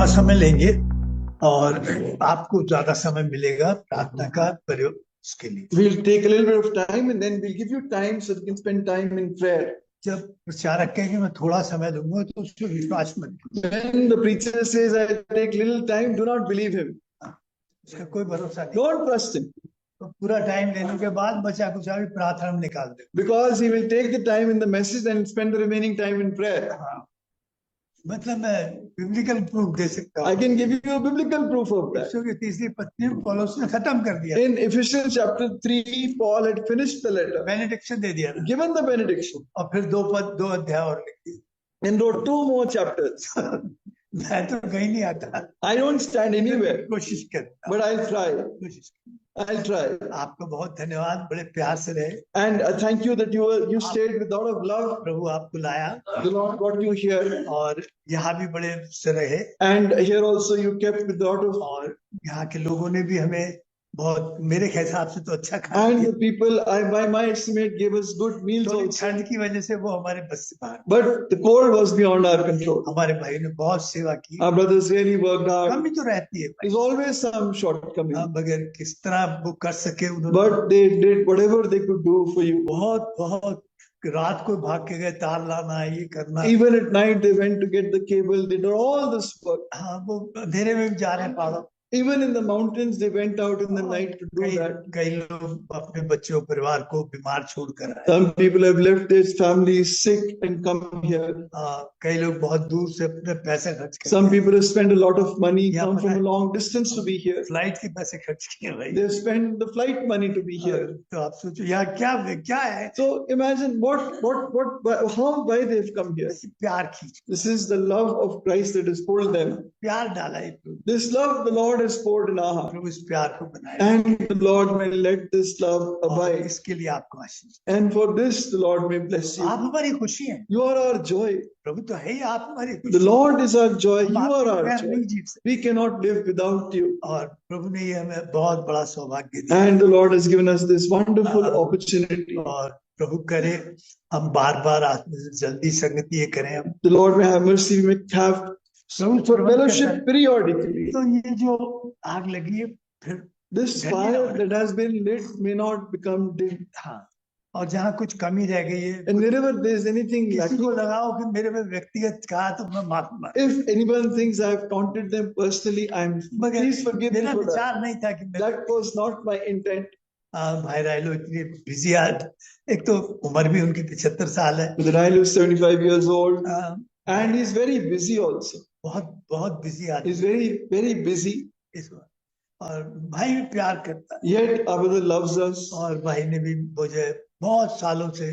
समय लेंगे और आपको ज्यादा समय मिलेगा प्रार्थना का प्रयोग उसके लिए। We'll take a little bit of time and then we'll give you time so you can spend time in prayer. जब प्रचारक कहे कि मैं थोड़ा समय दूंगा तो उसको विश्वास मत करो। When the preacher says I take little time, do not believe him. उसका कोई भरोसा नहीं। Don't trust him. तो पूरा टाइम लेने के बाद बचा कुछ भी प्रार्थना में निकाल दे। Because he will take the time in the message and spend the remaining time in prayer. हाँ, मतलब मैं बिब्लिकल प्रूफ दे सकता I हूँ। can give you a biblical proof of that. यीशु की तीसरी पत्री पौलुस ने खत्म कर दिया। In Ephesians chapter 3, Paul had finished the letter, benediction दे दिया था। given the benediction, और फिर दो अध्याय और लिख दिए। and wrote 2 more chapters. मैं तो कहीं नहीं आता। I don't stand anywhere, कोशिश करता but I'll try. कोशिश I'll try. आपको बहुत धन्यवाद, बड़े प्यार से रहे। And thank you that you stayed with a lot of love. प्रभु आपको लाया The Lord brought you here, और यहाँ भी बड़े से रहे and here also you kept with a lot of. और यहाँ के लोगों ने भी हमें बहुत, मेरे हिसाब से तो अच्छा खाना And दिया। the people, by my estimate, gave us good meals थोड़ी also. ठंड की वजह से वो हमारे बस से बाहर। But the cold was beyond our control. हमारे भाई ने बहुत सेवा की। Our brothers really worked hard. कमी तो रहती है, There's always some shortcoming. मगर किस तरह वो कर सके उन्होंने। But they did whatever they could do for you. बहुत बहुत रात को भाग के गए, तार लाना, ये करना। Even at night they went to get the cable. They did all this work. हाँ, वो अंधेरे में भी जा रहे हैं पहाड़ों। Even in the mountains they went out in the night to do that. कई लोग अपने बच्चों परिवार को बीमार छोड़कर आए। Some people have left their families sick and come here. कई लोग बहुत दूर से अपने पैसे खर्च कर। Some people have spent a lot of money, come from a long distance to be here. Flight के पैसे खर्च किए भाई। They have spent the flight money to be here. तो आप सोचो यहाँ क्या है। So imagine why they have come here. प्यार खींच। This is the love of Christ that has pulled them. प्यार डाला है। This love the Lord has poured in our heart. प्रभु इस प्यार को बनाए। And the Lord may let this love abide. इसके लिए आपको आशीष। And for this the Lord may bless you. आप हमारी खुशी हैं। You are our joy. प्रभु तो है ही, आप हमारी खुशी। The Lord is our joy. You are our नहीं joy. जीव सकते। We cannot live without you. और प्रभु ने ये हमें बहुत बड़ा सौभाग्य दिया। And the Lord has given us this wonderful opportunity. और प्रभु करे हम बार-बार जल्दी संगति ये करें हम। The Lord may have mercy. We may have fellowship periodically. तो ये जो आग लगी है फिर this fire that has been lit may not become dim. हाँ, और जहाँ कुछ कमी रह गई है, and wherever there is anything किसी को लगाओ कि मेरे में व्यक्तिगत कहा तो मैं माफ मांगता। if anyone thinks I have taunted them personally, please forgive me for विचार नहीं था कि that was not my intent. भाई राइलो इतनी बिजी आज, एक तो उम्र भी उनकी 75 साल है। The Railo is 75 years old and he's very busy also. बहुत बिजी आदमी। He's very busy. और भाई भी प्यार करता है। Yet our brother loves us. और भाई ने भी मुझे बहुत सालों से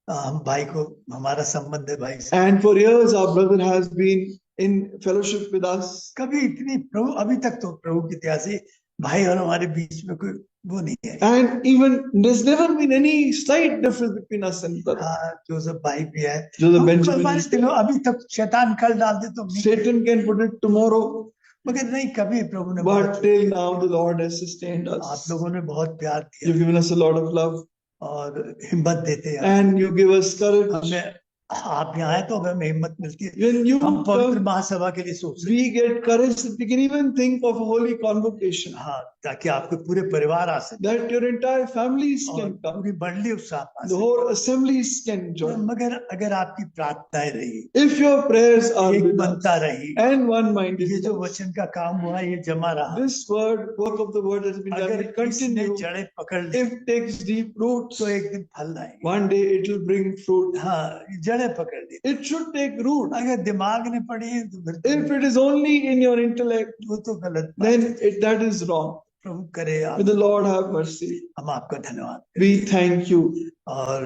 हम भाई को, हमारा संबंध है भाई से। And for years our brother has been in fellowship with us. कभी इतनी प्रभु, अभी तक तो प्रभु के इतिहास से भाई और हमारे बीच में कोई वो नहीं है। And even there's never been any slight difference between us and brother. हाँ, जोसेफ भाई भी है। Joseph Benjamin. अभी तक शैतान कल डाल दे तो Satan can put it tomorrow. मगर नहीं, कभी प्रभु ने। But till now the Lord has sustained us. आप लोगों ने बहुत प्यार दिया। You've given us a lot of love. और हिम्मत देते हैं। And you give us courage. हमें आप यहाँ आए तो हमें हिम्मत मिलती है। When you हम पवित्र महासभा के लिए सोच we get courage that we can even think of a holy convocation. हाँ, ताकि आपके पूरे परिवार आ सके। That your entire families can come. पूरी मंडली उत्साह पा सके। The whole assemblies can join. मगर अगर आपकी प्रार्थनाएं रही, if your prayers are एक with बनता us, रही, and one minded, ये जो वचन का काम हुआ ये जमा रहा। this work of the word has been done. अगर Continue. जड़ें पकड़ ले, If it takes deep roots, तो एक दिन फल लाएंगे। one day it will bring fruit. हाँ, जड़ें पकड़ ले। It should take root. अगर दिमाग ने पड़ी तो फिर if it is only in your intellect, वो तो गलत, then that is wrong. प्रभु करे आप। May the Lord have mercy. हम आपका धन्यवाद। We thank you. और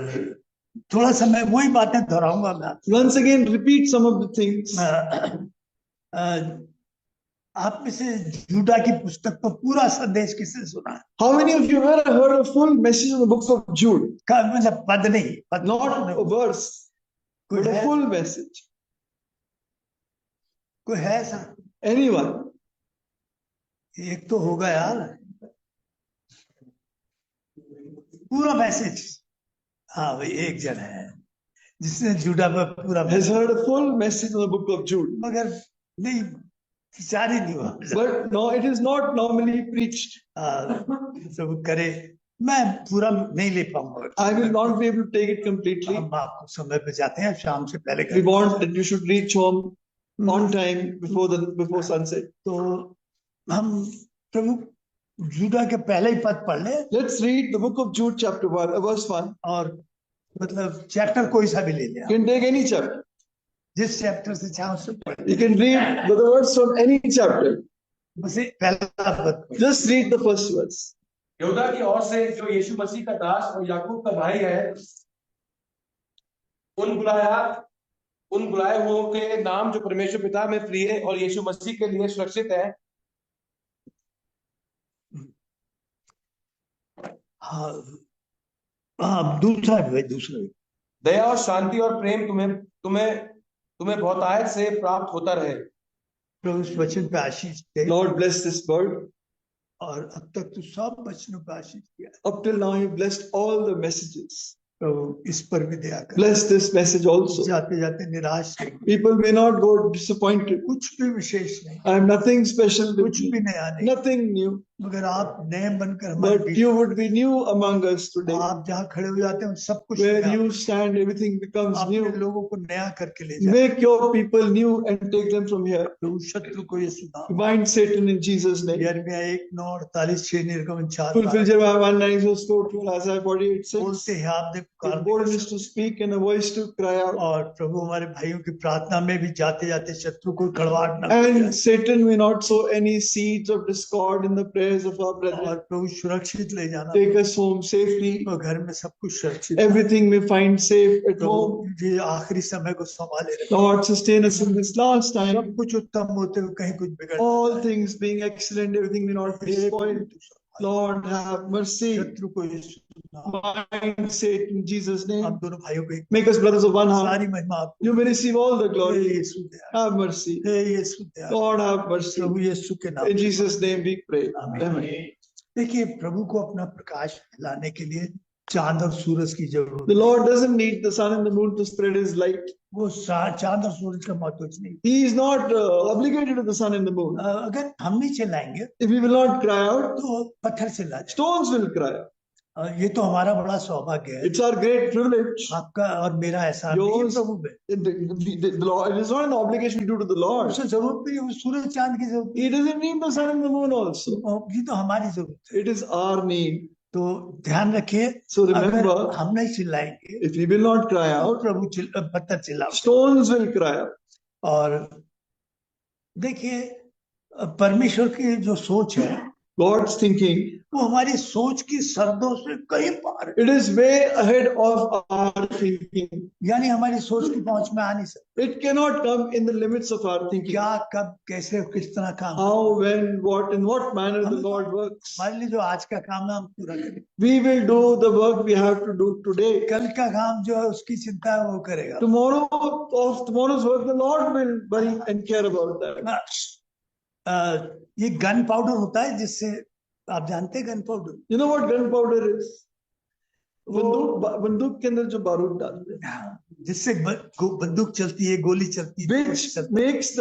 थोड़ा सा मैं वही बातें दोहराऊंगा मैं। Once again repeat some of the things. आप में से जूडा की पुस्तक पर पूरा संदेश किसने सुना है? How many of you have heard a full message of the book of Jude? मतलब पद नहीं, पद not a verse, but a full message. कोई है ऐसा? Anyone? एक तो होगा यार, पूरा मैसेज। हाँ भाई, एक जन है जिसने जूडा पर पूरा has heard a full message of the book of Jude. मगर नहीं, प्रचार ही नहीं हुआ। But no, it is not normally preached. सब करे, मैं पूरा नहीं ले पाऊंगा। I will not be able to take it completely. हम आपको समय पे जाते हैं, शाम से पहले We करें। want that you should reach home on time before sunset. तो हम प्रभु यूदा के पहले ही पद पढ़ ले, Let's read the book of Jude, chapter 1, verse 1. और मतलब चैप्टर कोई सा भी ले You लें, can take any chapter. जिस चैप्टर से चाहो उससे पढ़ You can read the words from any chapter. उसे पहला पद पढ़। Just read the first verse. यहूदा की ओर से जो यीशु मसीह का दास और याकूब का भाई है, उन बुलाए हुओं के नाम जो परमेश्वर पिता में प्रिय और यीशु मसीह के लिए सुरक्षित है। हाँ हाँ, दूसरा भी। दया और शांति और प्रेम तुम्हें बहुतायत से प्राप्त होता रहे। प्रभु इस वचन पे आशीष दे। Lord bless this word. और अब तक तो सब वचनों पे आशीष किया। Up till now, you blessed all the messages. प्रभु इस पर भी दया कर। Bless this message also. जाते जाते निराश नहीं। People may not go disappointed. कुछ भी विशेष नहीं। I am nothing special with कुछ you. भी नया नहीं। Nothing new. मगर आप नए बनकर हमारे But beach, you would be new among us today. आप जहाँ खड़े हो जाते हैं सब कुछ Where नया। you stand, everything becomes अपने new. लोगों को नया करके ले जाए। Make your people new and take them from here. प्रभु शत्रु को ये सुना। Bind Satan in Jesus' name. यिर्मयाह 1:9-48 निर्गमन 4। Fulfill Jeremiah 1:9-4, Isaiah 48:6. बोलते हैं आपने With पुकार boldness to speak and a voice to cry out. और प्रभु हमारे भाइयों की प्रार्थना में भी जाते जाते शत्रु को कड़वाहट न And Satan may not sow any seeds of discord in the prayers of our brethren. और प्रभु सुरक्षित ले जाना। Take us home safely. और घर में सब कुछ सुरक्षित। Everything we find safe at home. प्रभु ये आखिरी समय को संभाले रखे। Lord, sustain us in this last time. सब कुछ उत्तम होते हुए कहीं कुछ बिगड़। All things being excellent, everything may not be spoiled. Lord, have mercy. शत्रु को ये सुना। Bind Satan in Jesus' name. आप दोनों भाइयों को Make us brothers of one heart. सारी महिमा आपको। You may receive all the hey glory. Yeshu Daya. Have mercy. Hey Yeshu Daya. Lord, have mercy. प्रभु यीशु के नाम। In Jesus' name we pray. आमीन। Amen. देखिए प्रभु को अपना प्रकाश फैलाने के लिए चांद और सूरज की जरूरत। The Lord doesn't need the sun and the moon to spread His light. वो चांद और सूरज का महत्व नहीं। He is not obligated to the sun and the moon. अगर हम नहीं चिल्लाएंगे If we will not cry out, तो पत्थर चिल्ला। stones will cry out. ये तो हमारा बड़ा सौभाग्य है। It's our great privilege. आपका और मेरा एहसान नहीं है प्रभु में। The Lord, it is not an obligation due to the Lord. उसे जरूरत नहीं है, सूरज चांद की जरूरत He doesn't need the sun and the moon also. नहीं। ये तो हमारी जरूरत है। It is our need. तो ध्यान रखिए, So remember, अगर हम नहीं चिल्लाएंगे if we will not cry तो out, प्रभु पत्थर चिल्ला। stones will cry out. और देखिए परमेश्वर की जो सोच है, God's thinking, वो हमारी सोच की सरहदों से कहीं पार है। it is way ahead of our thinking. यानी हमारी सोच की पहुंच में आ नहीं सकती। It cannot come in the limits of our thinking. क्या, कब, कैसे, किस तरह काम। How, when, what, in what manner the Lord works. हमारे लिए जो आज का काम है हम पूरा करें। We will do the work we have to do today. कल का काम जो है उसकी चिंता है वो करेगा। Tomorrow's work, the Lord will worry and care about that. ये गन पाउडर होता है जिससे आप जानते हैं gun powder. You know what gunpowder is? बंदूक के अंदर जो बारूद डालते हैं, जिससे बंदूक चलती है, गोली चलती है, which makes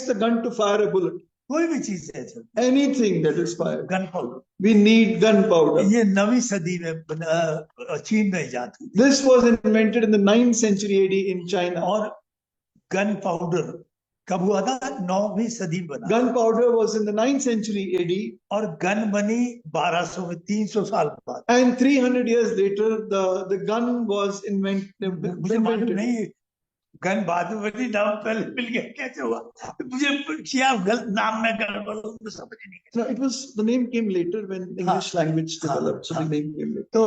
the gun to fire a bullet. कोई भी चीज है, Anything that is fired. Gun powder. We need gunpowder. ये 9वीं सदी में चीन में इजाद हुई। This was invented in the 9th century AD in China. और गन पाउडर कब हुआ था? 9वीं सदी में बना। Gunpowder was in the 9th century AD. और गन बनी 1200 में, 300 साल बाद। And 300 years later, the gun was invented. मुझे मालूम नहीं गन बाद में बनी, नाम पहले मिल गया, कैसे हुआ? मुझे क्या गलत नाम में गड़बड़ हो, मुझे समझ नहीं। No, it was, the name came later when English language developed. So the name came later. तो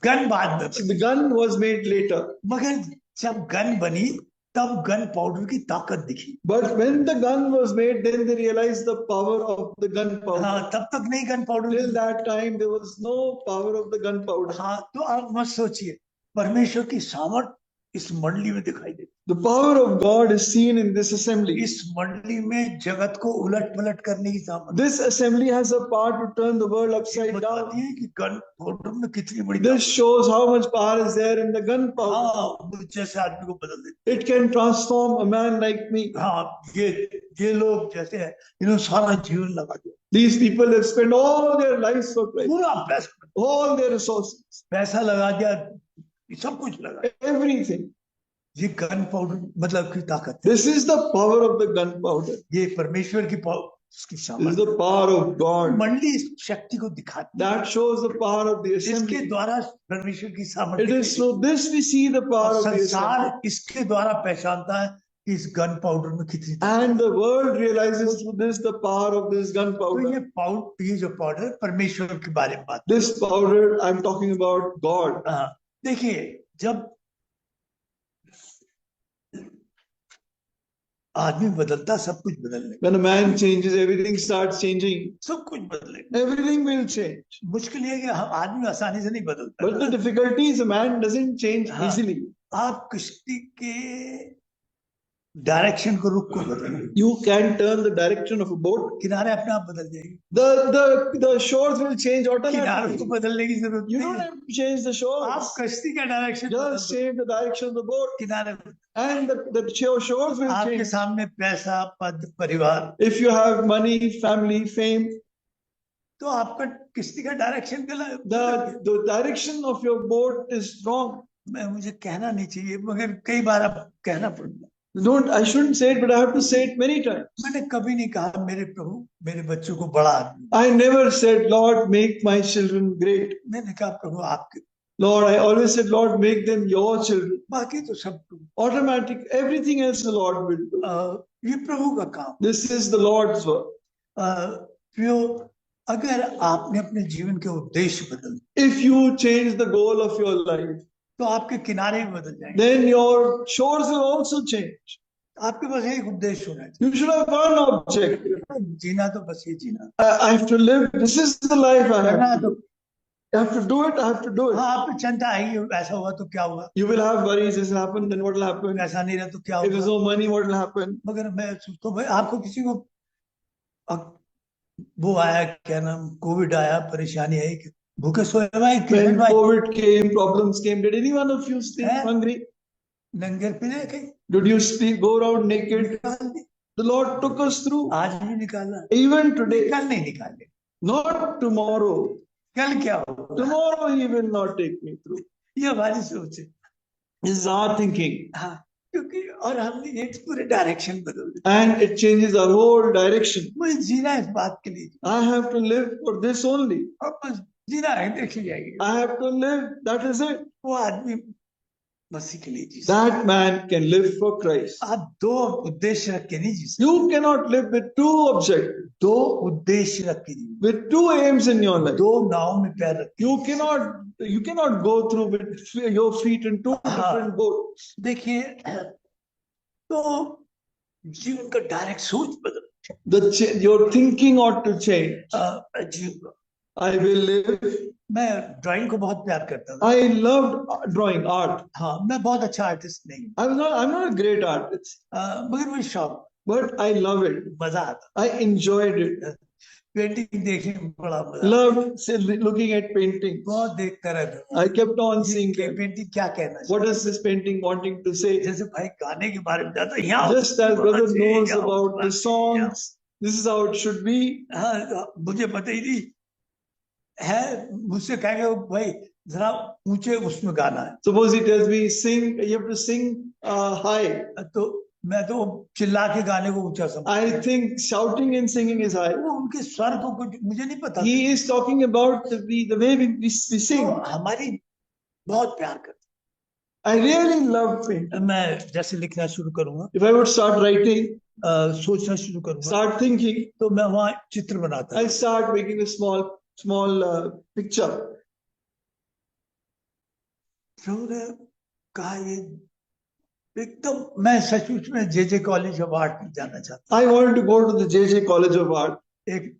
गन बाद में। So the gun was made later. मगर जब गन बनी तब गन पाउडर की ताकत दिखी। But when the gun was made, then they realized the power of the gunpowder. हाँ, तब तक नहीं gun powder. Till that time, there was no power of the gunpowder. हाँ, तो आप मत सोचिए परमेश्वर की सामर्थ इस मंडली में दिखाई देती The power of God is seen in this है। assembly. इस मंडली में जगत को उलट पलट करने की सामर्थ्य This assembly has a power to turn the world upside बताती down. है कि गन पाउडर में कितनी बड़ी This shows how much power is there in the gunpowder. हाँ वो जैसे आदमी को बदल देती It can transform a man like me. है। हाँ ये लोग जैसे है इन्होंने सारा जीवन लगा दिया These people have spent all their lives for Christ, पूरा पैसा all their resources, लगा दिया सब कुछ लगा everything. ये गन पाउडर मतलब की ताकत है। This is the power of the gunpowder. ये परमेश्वर की इसकी This is सामर्थ्य the power of God. मंडली इस शक्ति को दिखाती है। That shows the power of the इसके assembly. द्वारा परमेश्वर की It सामर्थ्य is through this we see the power और of the assembly. संसार इसके द्वारा पहचानता है कि इस गन पाउडर में कितनी And the world realizes through this the power of this तो gunpowder. ये जो पाउडर परमेश्वर के बारे में बात This powder, I'm talking about God. हाँ देखिए जब आदमी बदलता सब कुछ बदलने When a man changes, everything starts changing. सब कुछ बदलेगा। Everything will change. मुश्किल ये है कि आदमी आसानी से नहीं बदलता But the difficulty is a man doesn't change हाँ। easily. आप किश्ती के डायरेक्शन को रुख को बदलेंगे You can turn the direction of a boat. किनारे अपने आप बदल जाएंगे The shores will change किनारों को automatically. बदलने की जरूरत You नहीं don't है have to change the आप shores. कश्ती का direction Just change the direction of the boat, किनारे and the shores will आपके change. सामने पैसा पद परिवार If you have money, family, fame, तो आपका किश्ती का डायरेक्शन गलत the direction of your boat is wrong. मैं मुझे कहना नहीं चाहिए मगर कई बार अब कहना पड़ता I shouldn't say it, but I have to say it many times. मैंने कभी नहीं कहा मेरे प्रभु मेरे बच्चों को बड़ा आदमी I never said, Lord, make my children great. मैंने कहा प्रभु आपके Lord, I always said, Lord, make them your children. बाकी तो सब Automatic, everything else the Lord will do. ये प्रभु का काम This is the Lord's work. प्रियो अगर आपने अपने जीवन के उद्देश्य बदल If you change the goal of your life, तो आपके किनारे भी बदल जाएंगे then your shores will also change. आपके पास एक उद्देश्य होना चाहिए You should have one objective. जीना तो बस ये जीना I have to live. This is the life I करना have. तो I have to do it. I have to do it. हाँ आप चिंता आएगी ऐसा हुआ तो क्या हुआ You will have worries. This will happen. Then what will happen? ऐसा नहीं रहा तो क्या If there's होगा no money, what will happen? मगर मैं तो भाई आपको किसी को वो आया क्या नाम कोविड आया परेशानी आई कि भूखे सोए भाई When COVID came, problems came. Did any one of you stay Eh? hungry? लंगर पीने कहीं Did you go around naked? निकाल दी The Lord took us through. आज भी निकालना Even today, कल नहीं निकाले not tomorrow. कल क्या होगा Tomorrow He will not take me through. ये हमारी सोच है This is our thinking. हाँ क्योंकि और हमने एक पूरे डायरेक्शन बदल दी And it changes our whole direction. मुझे जीना है इस बात के लिए I have to live for this only. और बस जीना है देख जाएगी I have to live. That is it. वो आदमी मसीह के लिए जी That man can live for Christ. आप दो उद्देश्य रख के नहीं जी सकते You cannot live with two objectives, दो उद्देश्य रख के जी with two aims in your life. दो नाव में पैर रख You cannot go through with your feet in two different boats. देखिए तो जीवन का डायरेक्ट सोच बदल Your thinking ought to change. जीवन I will live. मैं ड्राइंग को बहुत प्यार करता था I loved drawing art. हाँ मैं बहुत अच्छा आर्टिस्ट नहीं हूँ I'm not a great artist, मगर मुझे शौक but I love it. मजा आता I enjoyed it. पेंटिंग देखने में बड़ा मजा Loved looking at paintings. बहुत देखता रहता I kept on seeing them. Painting क्या कहना है What is this painting wanting to say? जैसे भाई गाने के बारे में जाता है यहाँ Just as brother knows about the songs, this is how it should be. हाँ मुझे पता ही नहीं है मुझसे कहेंगे भाई जरा ऊंचे उसमें गाना है Suppose he tells me, sing, you have to sing high. तो मैं तो चिल्ला के गाने को ऊंचा समझ I think shouting and singing is high. वो उनके स्वर को कुछ मुझे नहीं पता He is talking about the way we sing. तो हमारी बहुत प्यार करते I really love painting. मैं जैसे लिखना शुरू करूंगा If I would start writing, सोचना शुरू करूंगा start thinking, तो मैं वहाँ चित्र बनाता I start making a small picture. प्रभु ने कहा ये एकदम मैं सचमुच में JJ कॉलेज ऑफ आर्ट में जाना चाहता I wanted to go to the JJ College of Art. एक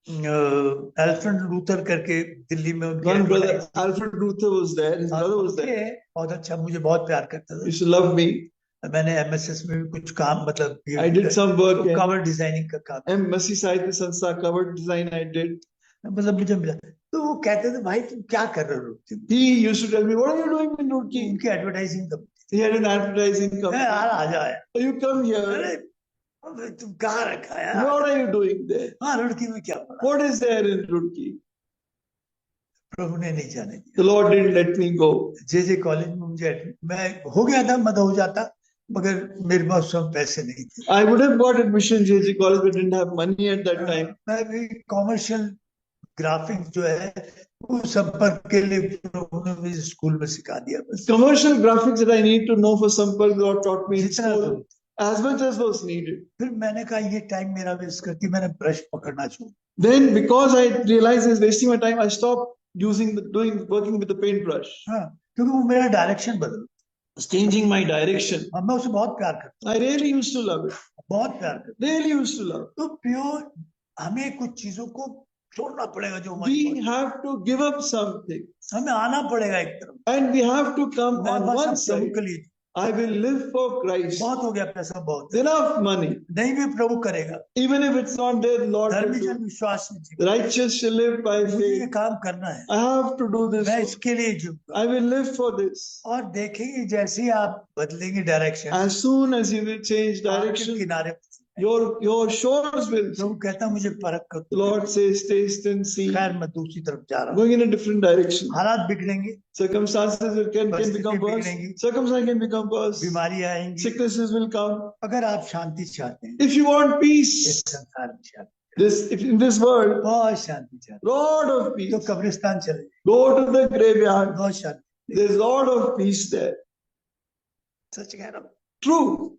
एल्फ्रेड लूथर करके दिल्ली में उनकी One brother, advertising थी। Alfred Luther, was there. His brother was there. उनके बहुत अच्छा, मुझे बहुत प्यार करता He था। used to love me. मैंने एमएसएस में भी कुछ काम, मतलब I did some work in cover designing का काम, Masi Sahitya Sanstha cover design I did. मतलब मुझे मिला। तो वो कहते थे, भाई तुम क्या कर रहे हो? He used to tell me, what are you doing in Roorkee? उनकी एडवर्टाइजिंग कब? He had an advertising मैं company. यार आ जाए। So you come here. अरे अबे तुम कहाँ रखा यार? What are you doing there? हाँ, रुड़की में क्या पड़ा? What is there in Roorkee? प्रभु ने नहीं जाने दिया। The Lord didn't let me go. J college में मुझे मैं हो गया था, मत हो जाता, मगर मेरे पास उस समय पैसे नहीं थे। I would have got admission JJ college, but didn't have money at that time. मैं भी कॉमर्शियल ग्राफिक जो है वो संपर्क के लिए प्रभु ने मुझे स्कूल में सिखा दिया बस। Commercial graphics that I need to know for Sampark, the Lord taught me in जितना school, जरूरत। as much as was needed. फिर मैंने कहा ये टाइम मेरा वेस्ट करती, मैंने ब्रश पकड़ना छोड़। Then, because I realized it's wasting my time, I stopped working with the paintbrush. हाँ, क्योंकि वो मेरा डायरेक्शन बदल, It's changing my direction. और मैं उसे बहुत प्यार करता I really used to love it. हूँ, बहुत प्यार करता Really used to love it. हूँ। तो प्योर हमें कुछ चीजों को छोड़ना पड़ेगा जो हमारी, We have to give up something. हमें आना पड़ेगा एक तरफ। And we have to come मैं on बस one अब प्रभु side. के लिए, I will live for Christ. बहुत हो गया, पैसा बहुत है, Enough money. नहीं भी प्रभु करेगा। Even if it's not there, the Lord will धर्मी do. जन विश्वास में The जीवे। righteous shall live by मुझे ये faith. काम करना है, I have to do this. मैं इसके लिए जीऊंगा। I will live for this. और देखेंगे जैसे ही आप बदलेंगे direction, As soon as you will change direction, किनारे your shores will. प्रभु कहता है मुझे परख कर The Lord says, taste and see. खैर मैं दूसरी तरफ जा रहा हूँ। Going in a different direction. हालात बिगड़ेंगे, Circumstances can become worse. Circumstances can become worse. बीमारी आएंगी, Sicknesses will come. अगर आप शांति चाहते हैं, If you want इस peace, संसार में शांति, if in this world, बहुत शांति चाहते Lord of हैं, peace, तो कब्रिस्तान चले, go to the graveyard. बहुत शांति, There's Lord of peace there. सच कह रहा हूँ। True.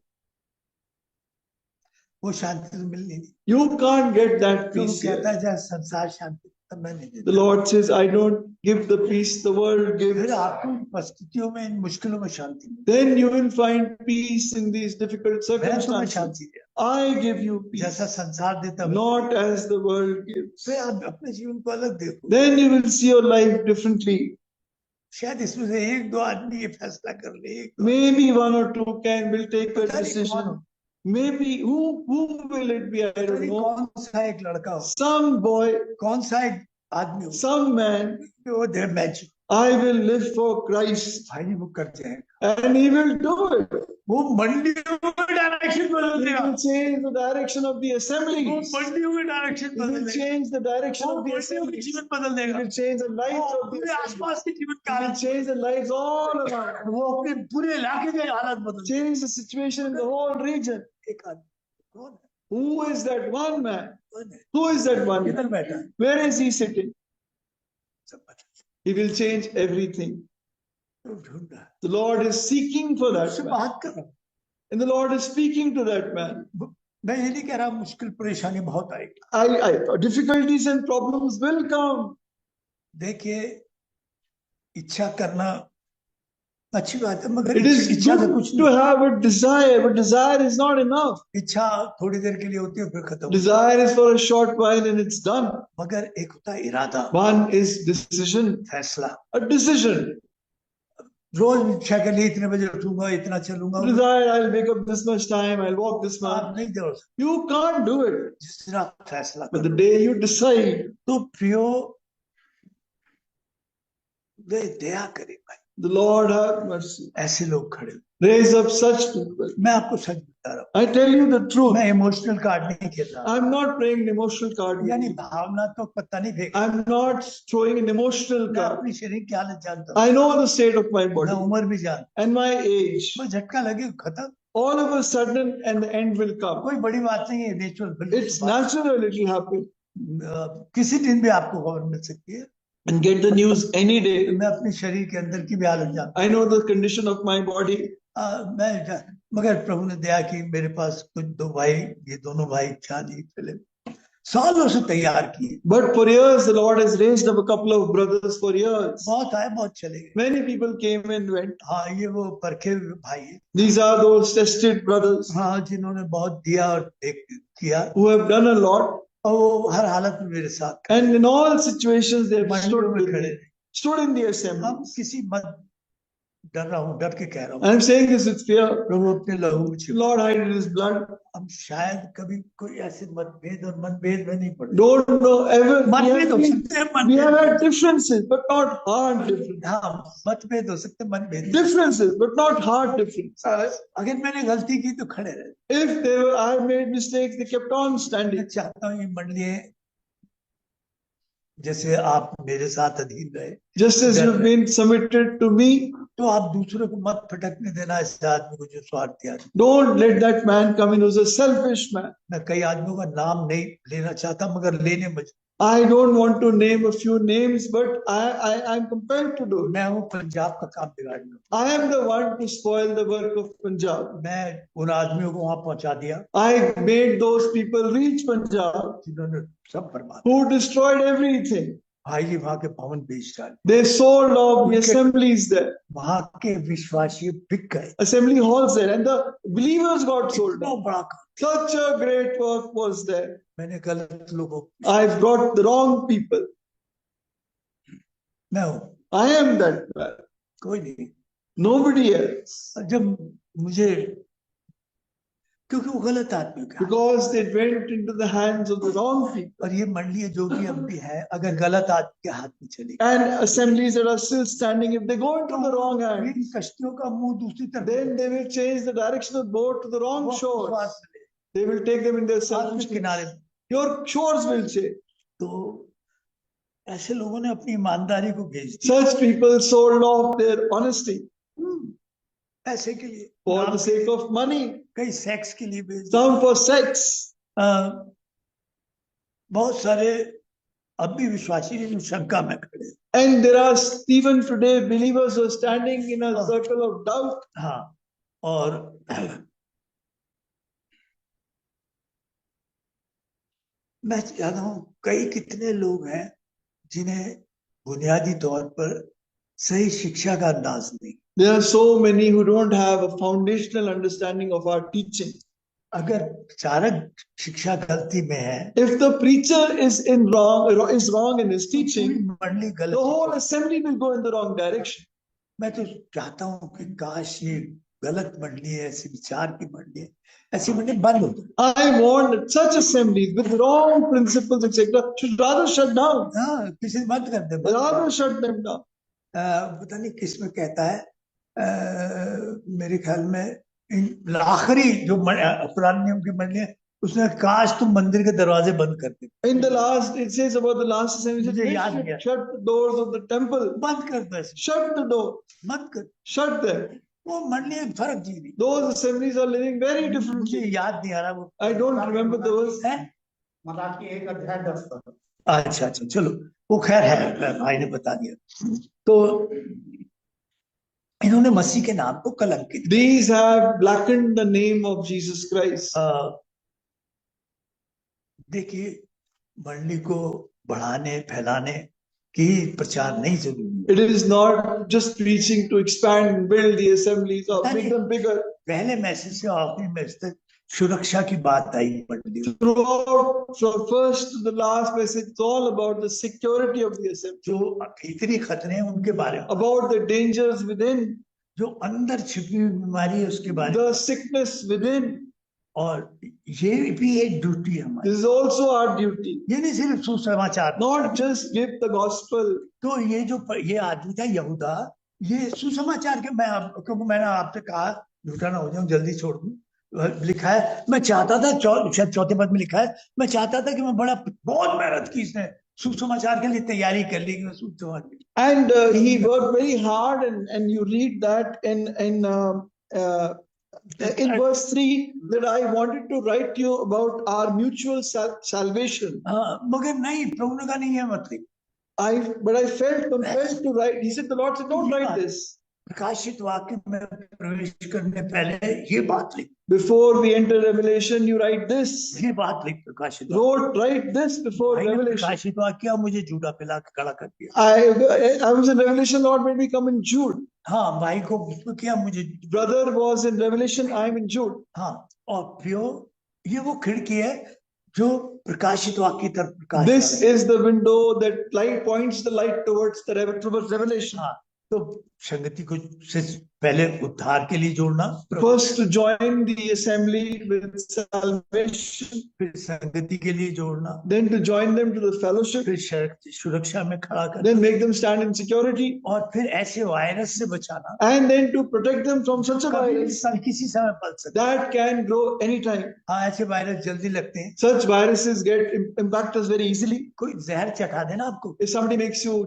वो शांति तो मिलनी नहीं। You can't get that तो वो peace कहता here. है जहाँ संसार शांति, तब मैं नहीं The देता। Lord says, I don't give the peace the world फिर gives. आपको इन परिस्थितियों में, इन मुश्किलों में शांति मिलेगी। Then you will find peace in these difficult मैं तुम्हें circumstances. शांति दिया, I give you जैसा peace, संसार देता है, not as the world gives. फिर आप अपने जीवन को अलग देखो। Then you will see your life differently. शायद इसमें से एक दो आदमी ये फैसला कर ले, एक दो Maybe one or two will take a पता नहीं decision. कौन, Maybe who will it be? I पता don't नहीं know. कौन सा एक लड़का हो, Some boy, कौन सा एक आदमी हो, some man. वो दे match, I will live for Christ, भाई जी वो कर जाएगा, and he will do it. वो मंडियों में डायरेक्शन बदल He देगा, will change the direction of the वो assemblies. मंडियों में डायरेक्शन He बदल will देगा, change the direction वो of the मंडियों के assemblies. जीवन बदल He देगा, will change the lives वो of the अपने assemblies. आसपास के जीवन का He will हालत, change the lives all around. वो अपने पूरे इलाके के हालत बदल देगा। Change the situation in the whole region. एक आदमी कौन है? Who is that one man? कौन है? Who is that one man? किधर बैठा है? Where is he sitting? सब पता He will change everything. है, वो ढूंढ रहा है, The Lord is seeking for that उससे man. बात कर रहा हूँ। And the Lord is speaking to that man. मैं ये नहीं कह रहा मुश्किल परेशानी बहुत आएगी, Difficulties and problems will come. देखिए इच्छा करना अच्छी बात है, मगर It is इच्छा से good कुछ to नहीं, have a desire, but desire is not enough. इच्छा थोड़ी देर के लिए होती है फिर खत्म हो, Desire is for a short while and it's done. मगर एक होता है इरादा, One is decision, फैसला। a decision. रोज इच्छा के लिए इतने बजे उठूंगा, इतना चलूंगा, Desire, I'll wake up this much time, I'll walk this आप much. नहीं दे सकते। You can't do it. जिस दिन आप फैसला But करो, the day you decide, तो प्रियो वे दया करे भाई, the Lord have mercy. ऐसे लोग खड़े हो। Raise up such people. मैं आपको सच बता रहा हूँ, I tell you the truth. मैं इमोशनल कार्ड नहीं खेल रहा, I'm not playing an emotional card with यानी you. भावनात्मक पत्ता नहीं फेंक, I'm not throwing an emotional मैं card. अपनी शरीर की हालत जानता हूँ, I know the state of my मैं body उम्र भी जानता and my age. हूँ, झटका लगे खत्म, All of a sudden, and the end will come. कोई बड़ी बात नहीं है, natural, It's natural, it will happen. किसी दिन भी आपको खबर मिल सकती है। And get the news any day. मैं अपने शरीर के अंदर की भी हालत जानता I know the condition of my body. हूँ, मगर प्रभु ने दया की, मेरे पास कुछ दो भाई, ये दोनों भाई चांदी फिल्म सालों से तैयार किए, But for years, the Lord has raised up a couple of brothers for years. बहुत आए बहुत चले गए। Many people came and went. हाँ, ये वो परखे हुए भाई है, These are those tested brothers हाँ, जिन्होंने बहुत दिया और किया, who have done a lot. और वो हर हालत में मेरे साथ And in all situations, they have मंडलियों stood में with खड़े me, थे। stood in the हम assembly. किसी मत डर रहा हूँ, डर के कह रहा हूँ, I'm saying this with fear. प्रभु अपने लहू में छिपा। Lord, hide in His blood. हम शायद कभी कोई ऐसे मतभेद और मतभेद में नहीं पड़े। Don't know ever. मतभेद हो सकते हैं, We have मतभेद had differences, but not hard differences. हाँ, मतभेद हो सकते हैं, मतभेद नहीं। Differences, but not hard differences. अगर मैंने गलती की तो खड़े रहे। If I made mistakes, they kept on मैं standing. चाहता हूँ ये मंडली जैसे आप मेरे साथ अधीन रहे, Just as you've been submitted to me, तो आप दूसरों को मत फटकने देना इस आदमी को जो स्वार्थी आदमी। don't let that man come in who's a selfish man. मैं कई आदमियों का नाम नहीं लेना चाहता, मगर लेने मजबूर। I don't want to name a few names, but I'm compelled to do it. मैं हूँ पंजाब का काम बिगाड़ना। I am the one to spoil the work of Punjab. मैं उन आदमियों को वहां पहुंचा दिया I made those people reach Punjab जिन्होंने सब बर्बाद, who destroyed everything. भाई जी वहां के भवन बेच डाले, They sold off the assemblies there, वहां के विश्वासी बिक गए। assembly halls there, and the believers got sold इतना off. बड़ा काम। Such a great work was there. मैंने गलत लोगों, I've got the wrong people. मैं हूँ, I am that man. कोई नहीं। Nobody else. जब मुझे, क्योंकि वो गलत आदमी का, Because they went into the hands of the wrong people. और ये मंडली जो भी अब भी है, अगर गलत आदमी के हाथ में चली, And assemblies that are still standing, if they go into the wrong hands, इन कश्तियों का मुंह दूसरी तरफ, then they will change the direction of the boat to the wrong वो shores. स्वार्थ में They will take them in their ले, आपके selfish किनारे। Your shores will change. तो ऐसे लोगों ने अपनी ईमानदारी को बेच दिया Such people sold off their honesty पैसे के लिए, for नाम the sake of money, कई सेक्स के लिए बेच दिया। some for sex. बहुत सारे अब भी विश्वासी जो शंका में खड़े हैं। And there are even today believers who are standing in a circle of doubt. हाँ, और मैं चाहता हूँ कई कितने लोग हैं जिन्हें बुनियादी तौर पर सही शिक्षा का अंदाज नहीं। There are so many who don't have a foundational understanding of our teaching. अगर प्रचारक शिक्षा गलती में है, If the preacher is wrong in his teaching, मंडली the गलत, whole assembly will go in the wrong direction. मैं तो चाहता हूँ कि काश ये गलत मंडली है, ऐसे विचार की मंडली है, ऐसी मंडली बंद हो जाए। I want that such assemblies with wrong principles, etc., should rather shut down. हाँ, किसी बंद कर दे, Rather shut them down. पता नहीं किस में कहता है, मेरे ख्याल में आखिरी जो पुराने नियम की मंडली है, उसने काश तुम मंदिर के दरवाजे बंद कर दे। In the last, it says about the last assembly, it says, मुझे "They याद should गया। shut the doors of the temple. बंद कर दो, Shut the door. मत कर। Shut them. वो मंडली एक फर्क जी रही, Those assemblies are living very मुझे differently. याद नहीं आ रहा वो I don't remember the verse. है। मलाकी 1:10। अच्छा अच्छा, चलो वो खैर है, भाई ने बता दिया। तो इन्होंने मसीह के नाम को कलंकित, These have blackened the name of Jesus Christ. देखिए मंडली को बढ़ाने फैलाने की प्रचार नहीं जरूरी। It is not just preaching to expand and build the assemblies or make them bigger. पहले मैसेज से आखिरी मैसेज तक सुरक्षा की बात आई मंडली। Throughout, from first to the last message, it's all about the security of the assembly. जो भीतरी खतरे हैं उनके बारे में, About the dangers within, जो अंदर छिपी हुई बीमारी है उसके बारे में, the sickness within. और ये भी एक ड्यूटी है हमारी। This is also our duty. ये नहीं सिर्फ सुसमाचार, Not just give the gospel. तो ये आदमी था यहूदा, ये सुसमाचार के, मैं क्योंकि मैंने आपसे कहा झूठा ना हो जाऊं, जल्दी छोड़ दूं, लिखा है, मैं चाहता था शायद चौथे पद में लिखा है, मैं चाहता था कि मैं बहुत मेहनत की इसने सुसमाचार के लिए तैयारी कर ली, सुसमाचार। And he worked very hard, and you read that in verse 3 that I wanted to write to you about our mutual salvation. मगर नहीं, प्रभु ने कहा नहीं है मतलब। But I felt compelled to write. He said, the Lord said, don't write this. प्रकाशित वाक्य में प्रवेश करने पहले ये बात लिख, Before we enter Revelation, you write this. ये बात लिख प्रकाशित। Write this before Revelation. प्रकाशित वाक्य मुझे जूड़ा पिला के खड़ा कर दिया। I was in Revelation, Lord made me come in Jude. हाँ, भाई को किया, मुझे Brother was in Revelation, I am in Jude. हाँ, और प्रियो ये वो खिड़की है जो प्रकाशित वाक्य की तरफ प्रकाश This डाले। is the window that light points the light towards towards revelation. हाँ, तो संगति को से पहले उद्धार के लिए जोड़ना, First to join the assembly with salvation, फिर संगति के लिए जोड़ना, then to join them to the fellowship, फिर सुरक्षा में खड़ा करना, then make them stand in security, और फिर ऐसे वायरस से बचाना, and then to protect them from such a कभी भी virus किसी समय पल सकता है। that can grow anytime. हाँ, ऐसे वायरस जल्दी लगते हैं। Such viruses impact us very easily. कोई जहर चखा देना आपको If somebody makes you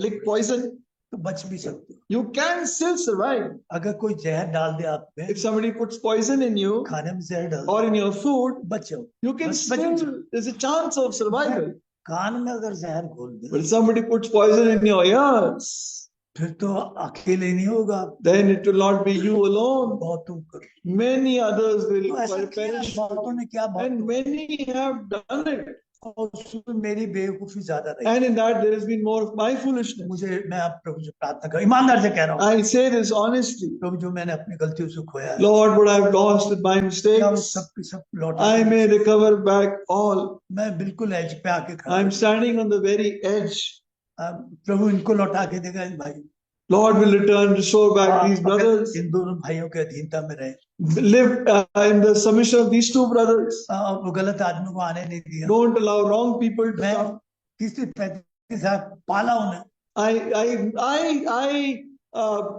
lick poison, तो बच भी सकते हो। you can still survive. अगर कोई जहर डाल दे आप में, If somebody puts poison in you खाने में जहर डाल or in your food, बच जाओ। you can still, there's a chance of survival. कान में अगर जहर घोल दे, But if somebody puts poison in your ears, फिर तो अकेले नहीं होगा, then it will not be you alone. बहुतों को। Many others will तो ऐसा किया, perish, बहुतों ने क्या and many have done it. और उसमें मेरी बेवकूफी ज्यादा रही। And in that there has been more of my foolishness. मुझे, मैं आप प्रभु से प्रार्थना कर, ईमानदार से कह रहा हूँ, I say this honestly. प्रभु जो मैंने अपनी गलतियों से खोया है, Lord, what I've lost with my क्या वो mistakes, सब के सब लौटा I they. may recover back all. मैं बिल्कुल एज पे आके खड़ा I'm हूँ। standing on the very edge. प्रभु इनको लौटा के देगा इन भाई, Lord will return, restore back these अगर brothers. इन दोनों भाइयों के अधीनता में रहे, Live in the submission of these two brothers. वो गलत आदमी को आने नहीं दिया। Don't allow wrong people to मैं come. 30-35 साल पाला उन्हें, I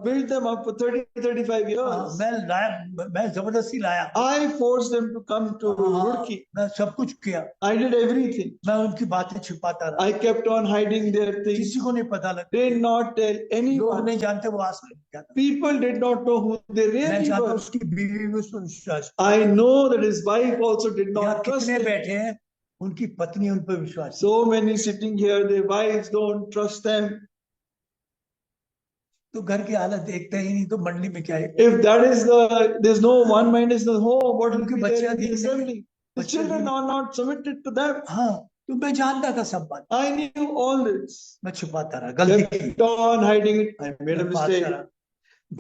built them up for 30-35 years. मैं जबरदस्ती लाया, I forced them to come to Roorkee. मैं सब कुछ किया, I did everything. मैं उनकी बातें छिपाता रहा, I kept on hiding their things. किसी को नहीं पता लगा, Did not tell लोग anyone. नहीं जानते वो आसमान में क्या था। People did not know who they मैं really जानता were. उसकी बीवी भी उसमें विश्वास, I know that his wife also did यहाँ not trust कितने him. बैठे हैं उनकी पत्नी उन पर विश्वास, So many sitting here, their wives don't trust them. तो घर की हालत देखते ही नहीं तो मंडली में क्या है। If that is there's no one mind is the home, what will be बच्चे there in the अधीन नहीं, assembly? The बच्चे children अधीन- are not submitted to them. हाँ, तो मैं जानता था सब बात, I knew all this. मैं छुपाता रहा, गलती की, Kept on hiding it. I made a मैं पास mistake. करा।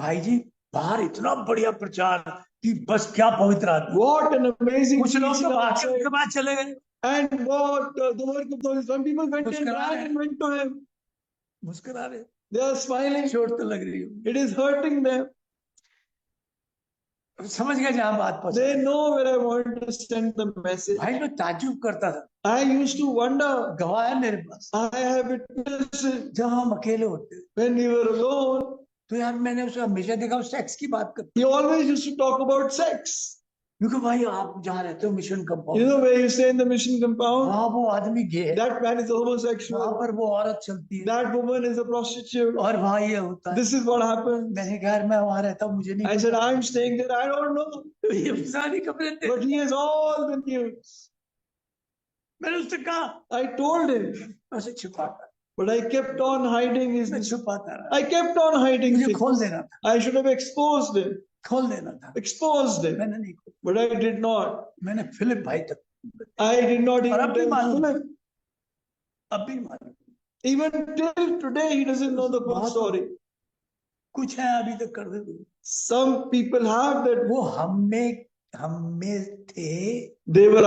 भाई जी बाहर इतना बढ़िया प्रचार कि बस क्या पवित्र आत्मा, What an amazing कुछ लोग तो preaching भाग के outside. उसके बाद चले गए, And what the work of those, some people went in and went to him. मुस्कुरा रहे, They are smiling. चोट तो लग रही हो, It is hurting them. समझ गए जहां बात पहुंची। They know where I want to send the message. भाई मैं ताज्जुब करता था, I used to wonder. गवाह है मेरे पास, I have witnessed जब हम अकेले होते when we were alone. तो यार मैंने उसे हमेशा देखा वो सेक्स की बात करते, He always used to talk about sex. क्योंकि भाई आप जहाँ रहते हो mission You compound, know where you stay in the mission compound? वहाँ वो आदमी गे है, That man is वहाँ homosexual. पर वो औरत चलती है, That woman is a prostitute. और वहाँ ये होता है। This is what happened. मैंने कहा यार मैं वहाँ रहता हूँ, मुझे नहीं I said, I'm staying there. I don't know. पता। ये सारी खबरें थे, But he has all the news. मैंने उससे कहा, I told him. मैं उसे छुपाता, But I kept on hiding his. मैं छुपाता रहा, I kept on hiding मुझे things. खोल देना था, I should have exposed him. खोल देना था, Exposed him. मैंने नहीं खोला, But I did not. मैंने फिलिप भाई तक, I did not और even अब भी tell मालूम, Philip. अब भी मालूम, Even till today, he doesn't know the full story. कुछ है अभी तक कर दे, Some people have that. वो हमें थे, They were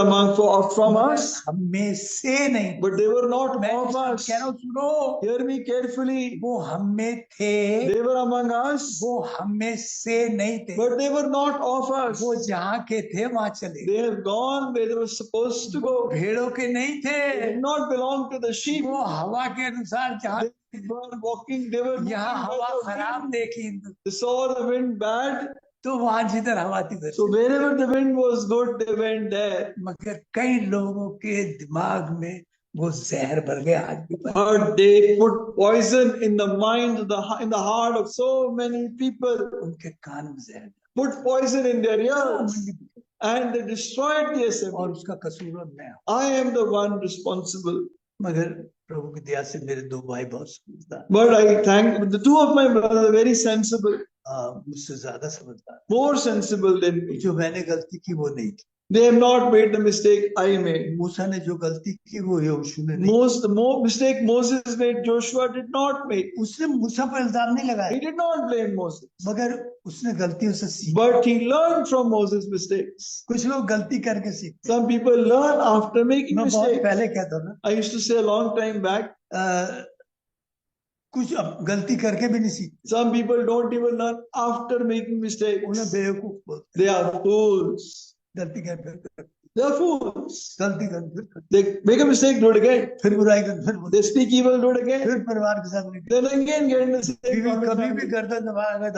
from us, हमें से नहीं, but they were not मैं of us. कह रहा हूँ सुनो, Hear me carefully. वो हमें थे, They were among us, वो हमें से नहीं थे, but they were not of us. वो जहाँ के थे वहां चले, They have gone where they were supposed to go. भेड़ों के नहीं They थे, did not belong to the sheep. वो हवा के अनुसार जहाँ, They were walking, they were moving यहाँ by हवा the खराब wind. देखी They saw the wind bad. तो वहां जिधर हवा थी उधर So चले। wherever the wind was good, they went there. मगर कई लोगों के दिमाग में वो जहर भर गया, आज भी भर गया। But they put poison in the mind, in the heart of so many people. उनके कान में जहर Put poison in their ears, डाला, and they destroyed the और assembly. उसका कसूर मैं, I am the one responsible. मगर प्रभु की दया से मेरे दो भाई बहुत समझदार, But I thank the two of my brothers are very sensible, मुझसे ज्यादा समझदार, more sensible than me. जो मैंने गलती की वो नहीं की, They have not made the mistake I made. मूसा ने जो गलती की वो यहोशू ने नहीं। Most the more mistake Moses made, Joshua did not make. उसने मूसा पर इल्जाम नहीं He लगाया, did not blame Moses, मगर उसने गलतियों से सीखा। but he learned from Moses' mistakes. कुछ लोग गलती करके सीखते हैं। Some people learn after making मैं बहुत mistakes. पहले कहता था, I used to say a long time back, कुछ अब गलती करके भी नहीं सीखते, some people don't even learn after making mistakes. उन्हें बेवकूफ बोलते They are fools. हैं। गलती कर They are fools. गलती कर They make a mistake, do it again. फिर बुराई कर, फिर They speak evil, do it again. फिर परिवार के साथ नहीं। Then again get in the same कभी भी conversation. गर्दन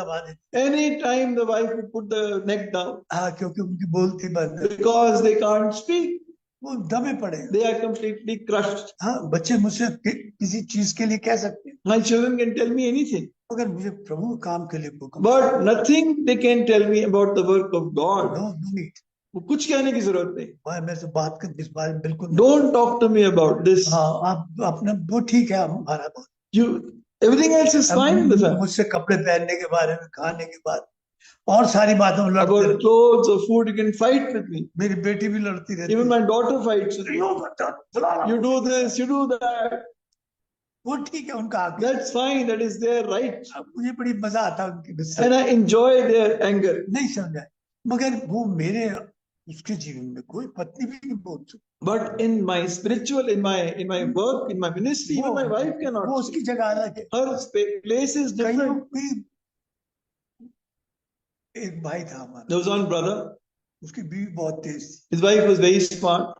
दबा देते। Any time the wife would put the neck down हाँ, क्योंकि उनकी बोलती बंद है, because they can't speak. वो दबे पड़े हैं। They are completely crushed. हाँ, बच्चे मुझसे किसी चीज के लिए कह सकते हैं, My children can tell me anything, मगर मुझे प्रभु काम के लिए हुक्म but nothing they can tell me about the work of God. No need. वो कुछ कहने की जरूरत नहीं. भाई मेरे से बात कर इस बारे में बिल्कुल नहीं। Don't talk to me about this. हाँ, आप अपने वो ठीक है, हमारा बहुत। You everything else is fine in the family. मुझसे कपड़े पहनने के बारे में, खाने के बाद और सारी बातों में लड़ते About रहते। clothes or food, you can fight with me. मेरी बेटी भी लड़ती रहती Even है। my daughter fights with me. क्यों बता, फलाना। You do this, you do that. वो ठीक है, उनका हक है। That's fine. That is their right. अब मुझे बड़ी मजा आता है उनके गुस्से And I enjoy their anger. नहीं समझा, मगर वो मेरे उसके जीवन में कोई पत्नी भी नहीं बोल सकती। But in my spiritual, in my work, in my ministry, even my wife cannot. वो उसकी जगह अलग है। Her place is कहीं different. भी एक भाई था हमारा, There was one brother. उसकी बीवी बहुत तेज थी, His wife was very smart.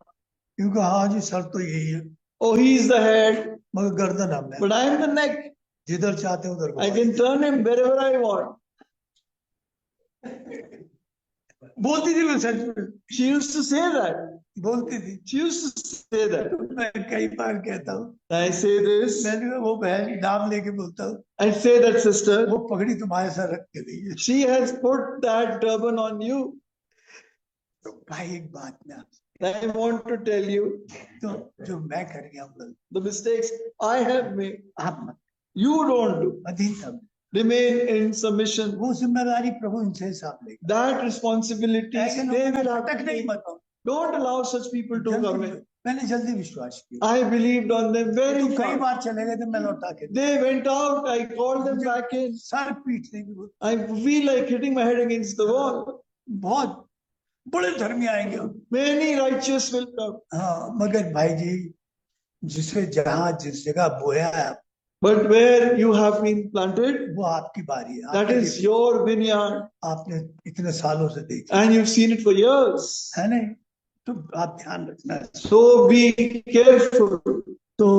क्योंकि हाँ जी सर तो यही है, Oh, he is the head, मगर गर्दन हम है, but I am the neck. जिधर चाहते उधर I can turn him wherever I want. बोलती थी, मैं सच में She used to say that. बोलती थी। She used to say that. मैं कई बार कहता हूँ, I say this. मैंने वो बहन नाम लेके बोलता हूँ, I say that sister. वो पगड़ी तुम्हारे सर रख के दी है। She has put that turban on you. तो भाई एक बात मैं I want to tell you तो जो मैं कर गया हूँ, the mistakes I have made. आप मत, You don't do. अधीनता में Remain in submission. वो जिम्मेदारी प्रभु इनसे हिसाब लेगा। That responsibility ऐसे they लोगों will को have अटक to नहीं take. मत हो। Don't allow such people to come in. मैंने जल्दी विश्वास किया, I believed on them very तो कई fast. बार चले गए थे, मैं लौटा के They went out. I called them back in. Sir पीटने की I feel like hitting my head against the wall. बहुत बड़े धर्मी आएंगे। Many righteous will come. हाँ, मगर भाई जी जिसे जहाँ जिस जगह बोया है But where you have been planted, वो आपकी बारी है, that आपके is लिए। your vineyard. आपने इतने सालों से देखा And you've seen it for years. है नहीं, तो आप ध्यान रखना। So be careful. तो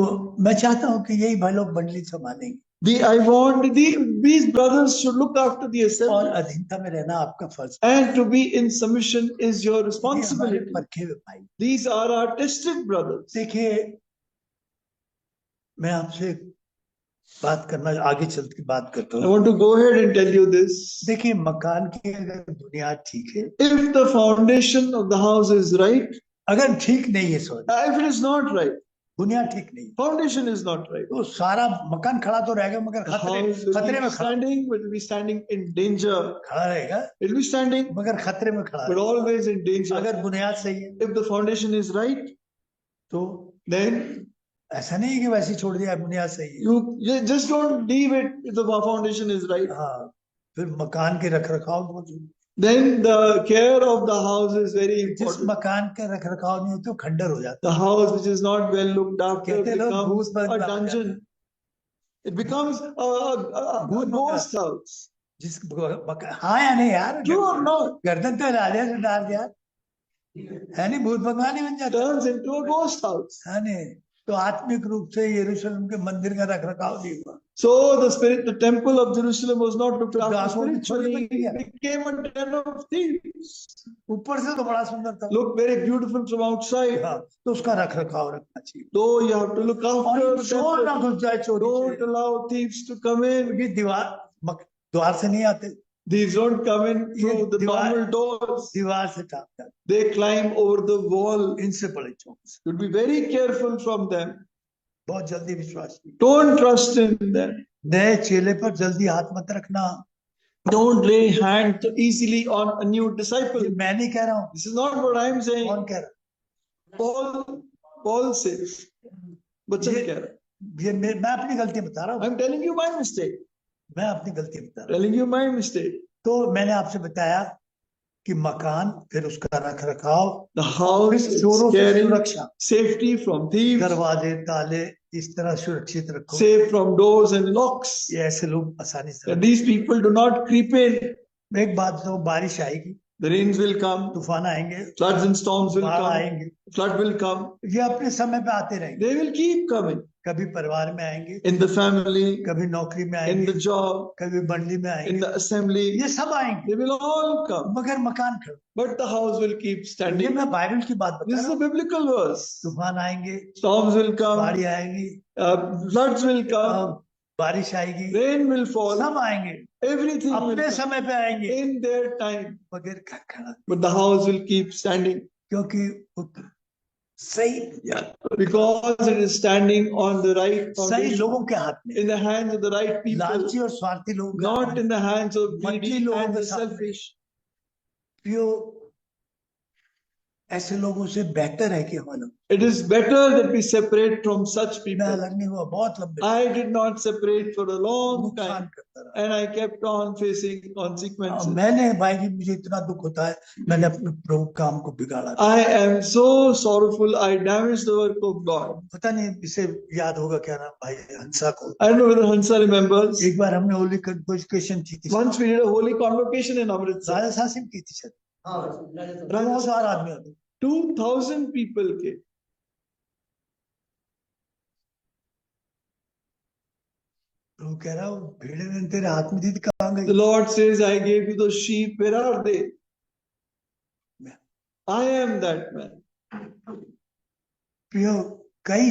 मैं चाहता हूँ कि यही भाई लोग मंडली संभालेंगे I want these brothers should look after the और assembly. अधीनता में रहना आपका फर्ज And to be in submission is your है। ये हमारे responsibility. परखे हुए भाई। These are our tested brothers. देखिए, मैं आपसे बात करना, आगे चल के बात करता I हूँ। want to go ahead and tell you this. देखिए, मकान की अगर बुनियाद ठीक है, If the foundation of the house is right, अगर ठीक नहीं है, sorry if it is not right, बुनियाद ठीक नहीं, foundation is not right, तो सारा मकान खड़ा तो रहेगा, मगर the house will खतरे be में खड़ा standing, but will be standing in danger. खड़ा रहेगा, It will be standing, मगर खतरे में खड़ा but रहेगा। always in danger. अगर बुनियाद सही है If the foundation is right, तो then ऐसा नहीं है कि वैसे ही छोड़ दिया, बुनियाद सही है। you just don't leave it if the foundation is right. हाँ, फिर मकान के रख रखाव बहुत जरूरी है। Then the care of the house is very जिस important. मकान का रख रखाव नहीं होता, तो खंडर हो जाता The house which is not well looked after कहते लोग becomes भूत बन a जाता है। dungeon. It becomes a ghost house. जिस हाँ या नहीं यार, True or not? गर्दन तो हिला दिया, डाल दिया, है नहीं, भूत भगवान ही बन जाता Turns into a ghost house. है नहीं। तो आत्मिक रूप से यरूशलेम के मंदिर का रख रखाव नहीं हुआ, So the temple of Jerusalem was not looked after डाकुओं ने चोरी spiritually. कर लिया। It became a den of thieves. ऊपर से तो बड़ा सुंदर था, Look very beautiful from outside. हाँ, तो उसका रख रखाव रखना चाहिए। Though you have to look after और the चोर ना temple. घुस जाए चोरी Don't से, allow thieves to come in. क्योंकि द्वार से नहीं आते, These don't come in through the दीवार- normal doors. दीवार से टाप जाते, They climb over the wall. इनसे बड़े चौक। You'd be very careful from them. बहुत जल्दी विश्वास नहीं, Don't trust in them. नए चेले पर जल्दी हाथ मत रखना, Don't lay hand so easily on a new disciple. ये मैं नहीं कह रहा हूँ, This is not what I am saying. कौन कह रहा Paul says, बच्चन ये- कह रहा है. है? ये मैं अपनी गलती बता रहा हूँ, I'm telling you my mistake. मैं अपनी गलती बता रहा हूँ। Telling you my mistake. तो मैंने आपसे बताया कि मकान, फिर उसका रख रखाव, The house चोरों is से carrying सुरक्षा, safety from thieves, दरवाजे ताले इस तरह सुरक्षित रखो, safe from doors and locks. ये ऐसे लोग आसानी से That these people do not creep in. एक बात तो, बारिश आएगी, The rains will come, तूफान आएंगे, floods and storms will बाढ़ come, आएंगे, flood will come. ये अपने समय पे आते रहेंगे, They will keep coming कभी परिवार में आएंगे, in the family, कभी नौकरी में in आएंगे, the job, कभी मंडी में in आएंगे, the assembly. ये सब आएंगे, They will all come, मगर मकान खड़ा। but the house will keep ये standing. मैं बाइबल की बात बता This is रहा a हूँ, biblical verse. तूफान आएंगे, Storms will come, बाढ़ आएगी, floods will come, बारिश आएगी, rain will fall, सब आएंगे, everything will अपने come समय पे आएंगे, in their time. मगर खड़ा, But the house will keep standing क्योंकि वो सही because it is standing on the right सही foundation, लोगों के हाथ में, in the hands of the right people, लालची और स्वार्थी लोगों के not हाथ in the hands of मक्खी greedy लोगों and के the साथ में। selfish. जो ऐसे लोगों से बेहतर है कि हम अलग, It is better that we separate from such मैं people. अलग नहीं हुआ, बहुत लंबे I did not separate for a long नुकसान time करता रहा। and I kept on facing consequences. मैंने भाई जी, मुझे इतना दुख होता है, मैंने अपने प्रभु काम को बिगाड़ा। I am so sorrowful. I damaged the work of God. पता नहीं इसे याद होगा क्या नाम, भाई हंसा को। I don't know whether Hansa remembers. एक बार हमने होली कन्वोकेशन की थी, Once we did a holy convocation in Amritsar. राजा सासिम की थी, शायद 2000 आदमी होते, 2000 people came. प्रभु कह रहा हूँ भीड़ ने तेरे हाथ में दी थी, कहाँ The गई? Lord says, I gave you those sheep. Where are they? I am that man. प्रियो, कई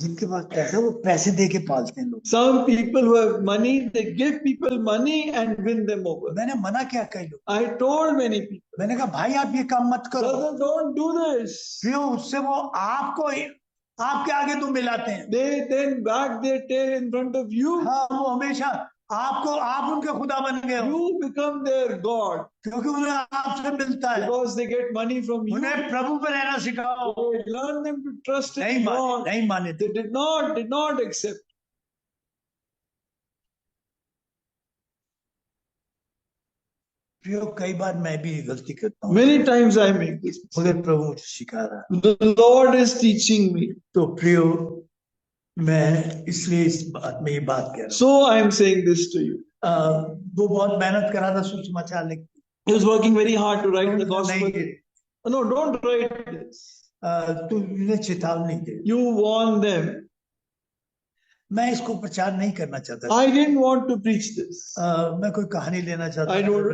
जिनके पास पैसा, वो पैसे दे के पालते हैं लोग। Some people who have money, they give people money and win them over. मैंने मना किया कई लोग, I told many people, मैंने कहा भाई आप ये काम मत करो, brother, don't do this. प्रियो उससे वो आपको आपके आगे तो मिलाते हैं। They then wag their tail in front of you. हाँ, वो हमेशा आपको, आप उनके खुदा बन गए हो, You become their God क्योंकि उन्हें आपसे मिलता है। because they get money from you. उन्हें प्रभु पर रहना सिखाओ। They learn them to trust नहीं in माने, God. नहीं माने। They did not accept. प्रियो, कई बार मैं भी ये गलती करता हूँ, Many times I make this mistake. मगर प्रभु मुझे सिखा रहा है। The Lord is teaching me. तो प्रियो, मैं इसलिए इस बात में ये बात कह रहा हूँ। So I am saying this to you. वो बहुत मेहनत करा था सुसमाचार लिख, He was working very hard to write the नहीं gospel. गिरे। No, don't write this. तू इन्हें चेतावनी दे। You warn them. मैं इसको प्रचार नहीं करना चाहता, I didn't want to preach this. मैं कोई कहानी लेना चाहता,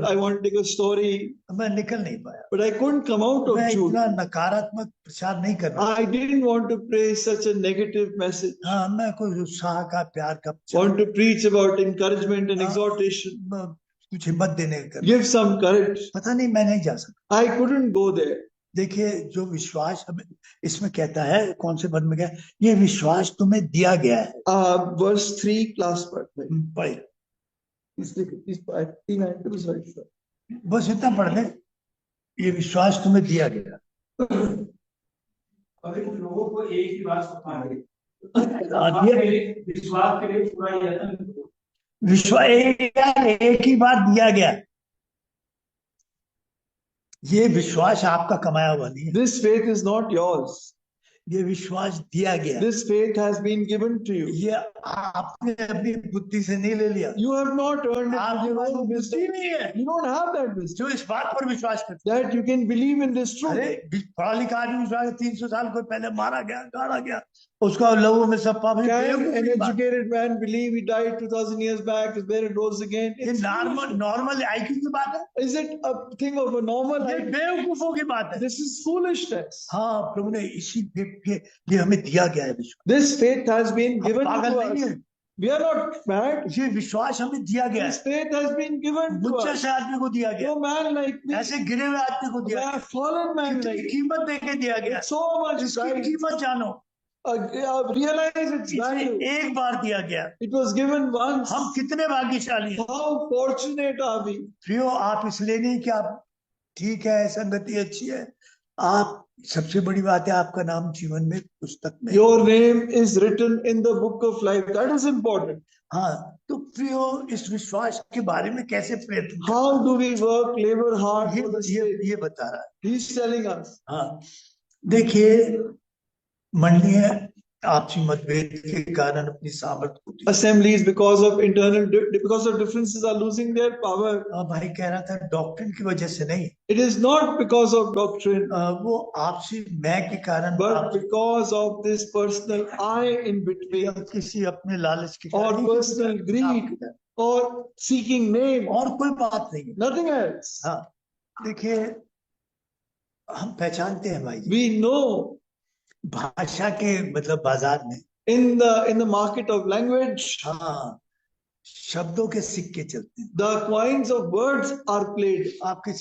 I want to take a story, मैं निकल नहीं पाया, but I couldn't come out of मैं Jude. इतना नकारात्मक प्रचार नहीं करना। I didn't want to preach such a negative message. हाँ, मैं कोई उत्साह का, प्यार का प्रचार, Want to preach about encouragement and exhortation. कुछ हिम्मत देने का, Give some courage. पता नहीं, मैं नहीं जा सकता। I couldn't go there. देखिए, जो विश्वास हमें इसमें कहता है, कौन से पद में क्या, ये विश्वास तुम्हें दिया गया है। Verse 3 class part. पढ़े, right. बस इतना पढ़ दे, ये विश्वास तुम्हें दिया गया। लोगों को एक ही बात सुनाई, विश्वास के लिए पूरा यत्न करो। विश्वास एक ही बार दिया गया, ये विश्वास आपका कमाया हुआ नहीं है, This faith is not yours. ये विश्वास दिया गया, This faith has been given to you. ये आपने अपनी बुद्धि से नहीं ले लिया, You have not earned it with आपके your पास own बुद्धि wisdom. नहीं है You don't have that wisdom. जो इस बात पर विश्वास करता है। That you can believe in this truth. अरे पढ़ा लिखा आदमी विश्वास, 300 साल को पहले मारा गया, गाड़ा गया, उसका लोगों में सब पाप। Can an educated man believe he died 2000 years back, his buried, rose again? ये नॉर्मल आईक्यू की बात है, Is it a thing of a normal ये life? बेवकूफों की बात है। This is foolishness. हाँ, प्रभु ने इसी ये हमें दिया गया है विश्वास, This faith has been given पागल to नहीं us. है, We are not mad. ये विश्वास हमें दिया गया This है, faith has been given to मुझ us. जैसे आदमी को दिया गया, No man like me, ऐसे गिरे हुए आदमी को दिया a गया, fallen man कितनी like me. कीमत देके दिया गया, So much इसकी price. कीमत जानो। realize its इसे value. एक बार दिया गया, It was given once. हम कितने भाग्यशाली हैं। How fortunate are we? प्रियो, आप इसलिए नहीं कि आप ठीक है, संगति अच्छी है, आप सबसे बड़ी बात है आपका नाम जीवन में पुस्तक में। Your name is written in the book of life. That is important. हाँ, तो प्रियो इस विश्वास के बारे में कैसे प्रयत्न करें? How do we work, labor hard for the sake? ये बता रहा है। He's telling us. हाँ, देखिए, मंडली है आपसी मतभेद के कारण अपनी सामर्थ को Assemblies, because of differences, are losing their power. भाई कह रहा था डॉक्ट्रिन की वजह से नहीं, It is not because of doctrine, वो आपसी मैं के कारण, but because of this personal I in between, किसी अपने लालच के or कारण, personal greed, or seeking name, और कोई बात नहीं है। nothing else. हाँ, देखिए, हम पहचानते हैं भाई, We know भाषा के मतलब बाजार में, in the market of language, हाँ, शब्दों के सिक्के चलते हैं। the coins of words are played. आपके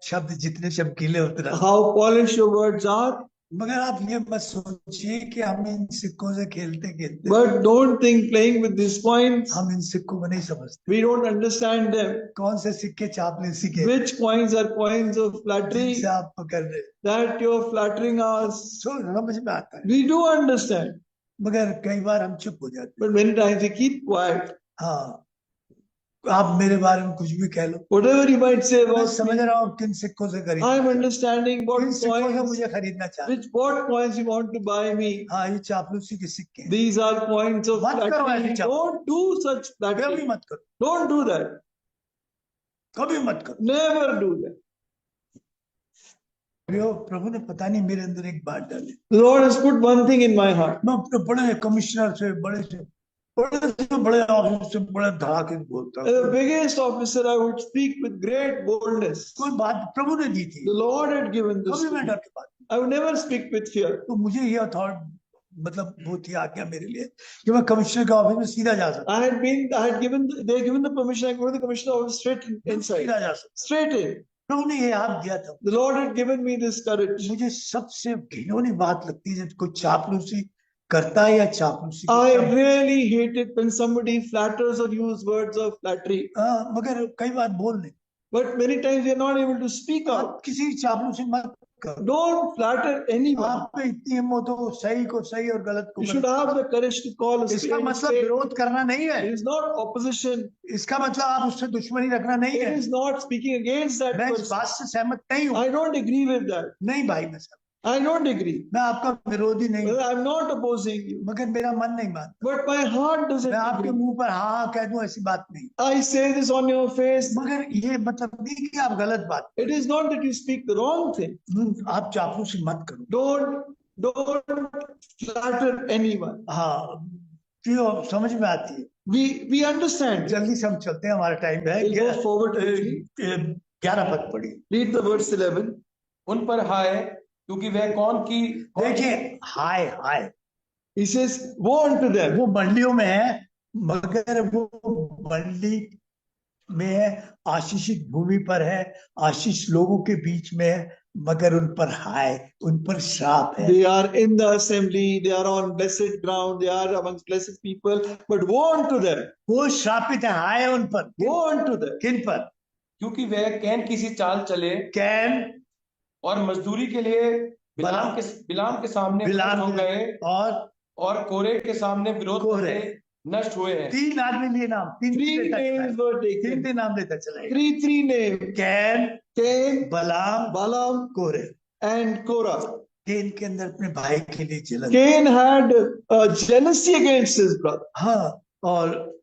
शब्द जितने चमकीले उतरा, How polished your words are, मगर आप ये मत सोचिए कि हम इन सिक्कों से खेलते खेलते, but don't think playing with these coins. हम इन सिक्कों को नहीं समझते। We don't understand them. कौन से सिक्के चापलूसी के, Which coins are coins of flattery जिनसे आप पकड़ रहे, that you're flattering us? समझ में आता है, We do understand, मगर कई बार हम चुप हो जाते but many times we keep quiet. हैं। हाँ, आप मेरे बारे में कुछ भी कह लो, Whatever you might say मैं about समझ me, रहा हूँ किन सिक्कों से खरीद, I'm understanding what किन सिक्कों से coins, मुझे खरीदना चाहते हैं। what coins you want to buy me. हाँ, ये चापलूसी के सिक्के हैं। These are coins of मत करो flattery. ऐसे चाप, Don't do such कभी flattery. मत करो, Don't do that. कभी मत करो। Never do that. प्रभु ने पता नहीं मेरे अंदर एक बात डाली, The Lord has put one thing in my heart. मैं अपने बड़े कमिश्नर से, बड़े ऑफिसर से बड़े धड़ाके से बोलता As the हूँ। biggest officer, I would speak with great boldness. कोई बात प्रभु ने दी थी, The Lord had given this कभी to मैं me. डर के बात, I would never speak with fear. तो मुझे ये अथॉरिटी मतलब बहुत ही आ गया मेरे लिए कि मैं कमिश्नर के ऑफिस में सीधा जा सकता, they had given the permission. I go to the commissioner office straight inside, सीधा जा सकता। straight in. प्रभु ने ये हाथ दिया था। The Lord had given me this courage. मुझे सबसे घिनौनी बात लगती है जब कोई चापलूसी करता है या चापलूसी I करता है। really hate it when somebody flatters or use words of flattery. मगर कई बार बोल नहीं, But many times we are not able to speak out. आप किसी चापलूसी मत करो, Don't flatter anyone. आप पे इतनी हिम्मत हो सही को सही और गलत को You should गलत। have the courage to call a इसका spade a मतलब spade. विरोध करना नहीं है, It is not opposition. इसका मतलब आप उससे दुश्मनी रखना नहीं It है। is not speaking against that मैं इस person. बात से सहमत नहीं हूँ, I don't agree with that. नहीं भाई, मैं I don't agree. मैं आपका विरोधी नहीं हूँ, Well, I'm not opposing you. मगर मेरा मन नहीं मानता। But my heart doesn't मैं आपके agree. मुंह पर हाँ हाँ कह दूं, ऐसी बात नहीं, I say this on your face. मगर ये मतलब नहीं कि आप गलत बात, It is not that you speak the wrong thing. आप चापलूसी मत करो। Don't flatter anyone. हाँ, जो समझ में आती है। We understand. जल्दी से हम चलते हैं, हमारा टाइम है। We'll go forward quickly. 11 पद पढ़ी। Read the verse 11. उन पर हाय, क्योंकि वह देखिए, हाय हाय, He says, woe unto them. वो मंडलियों में है, मगर वो मंडली में है, आशीषित भूमि पर है, आशीष लोगों के बीच में है, मगर उन पर हाय, उन पर श्राप है। They are in the assembly, they are on blessed ground, they are amongst blessed people, but woe unto them. वो श्रापित है, हाय उन पर। Woe unto them. किन पर? क्योंकि वह कैन की सी चाल चले कैन और मजदूरी के लिए बिलाम के सामने बिलाम हो गए और कोरे के सामने विरोध कोरे। करके नष्ट हुए हैं। 3 आदमी लिए नाम, 3 Three names were taken. नाम लेता चला। Three names. कैन, Cain, बलाम, Balaam, कोरे। and Korah. कैन के अंदर अपने भाई के लिए जलन, Cain had jealousy against his brother. हाँ, और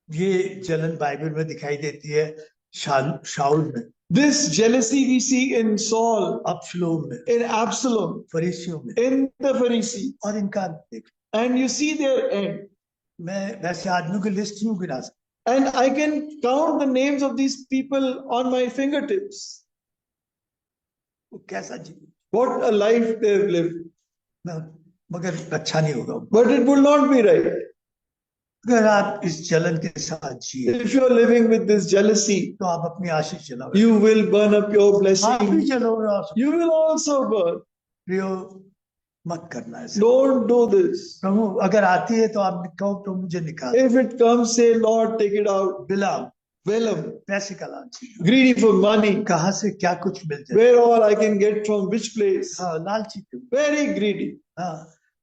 ये जलन बाइबल में दिखाई देती है शाऊल में, This jealousy we see in Saul, Absalom में, in Absalom, फरीसियों में, in the Pharisees, और इनका देख। and you see their end. मैं वैसे आदमियों की लिस्ट नहीं गिना सकता, And I can count the names of these people on my fingertips. वो कैसा जीवन, What a life they have lived. मगर अच्छा नहीं होगा। But it will not be right. अगर आप इस जलन के साथ जिए If you are living with this jealousy, तो आप अपनी आशीष जलाओ, you will burn up your आप भी blessing. जलोगे। You will also burn. प्रियो, मत करना ऐसा। Don't do this. प्रभु अगर आती है तो आप कहो तो मुझे निकाल। If it comes, say, Lord, take it out. Balaam Balaam, पैसे का लालची, greedy for money. कहाँ से क्या कुछ मिल जाए। Where all I can get from which place? हाँ लालची क्यों? Very greedy. हाँ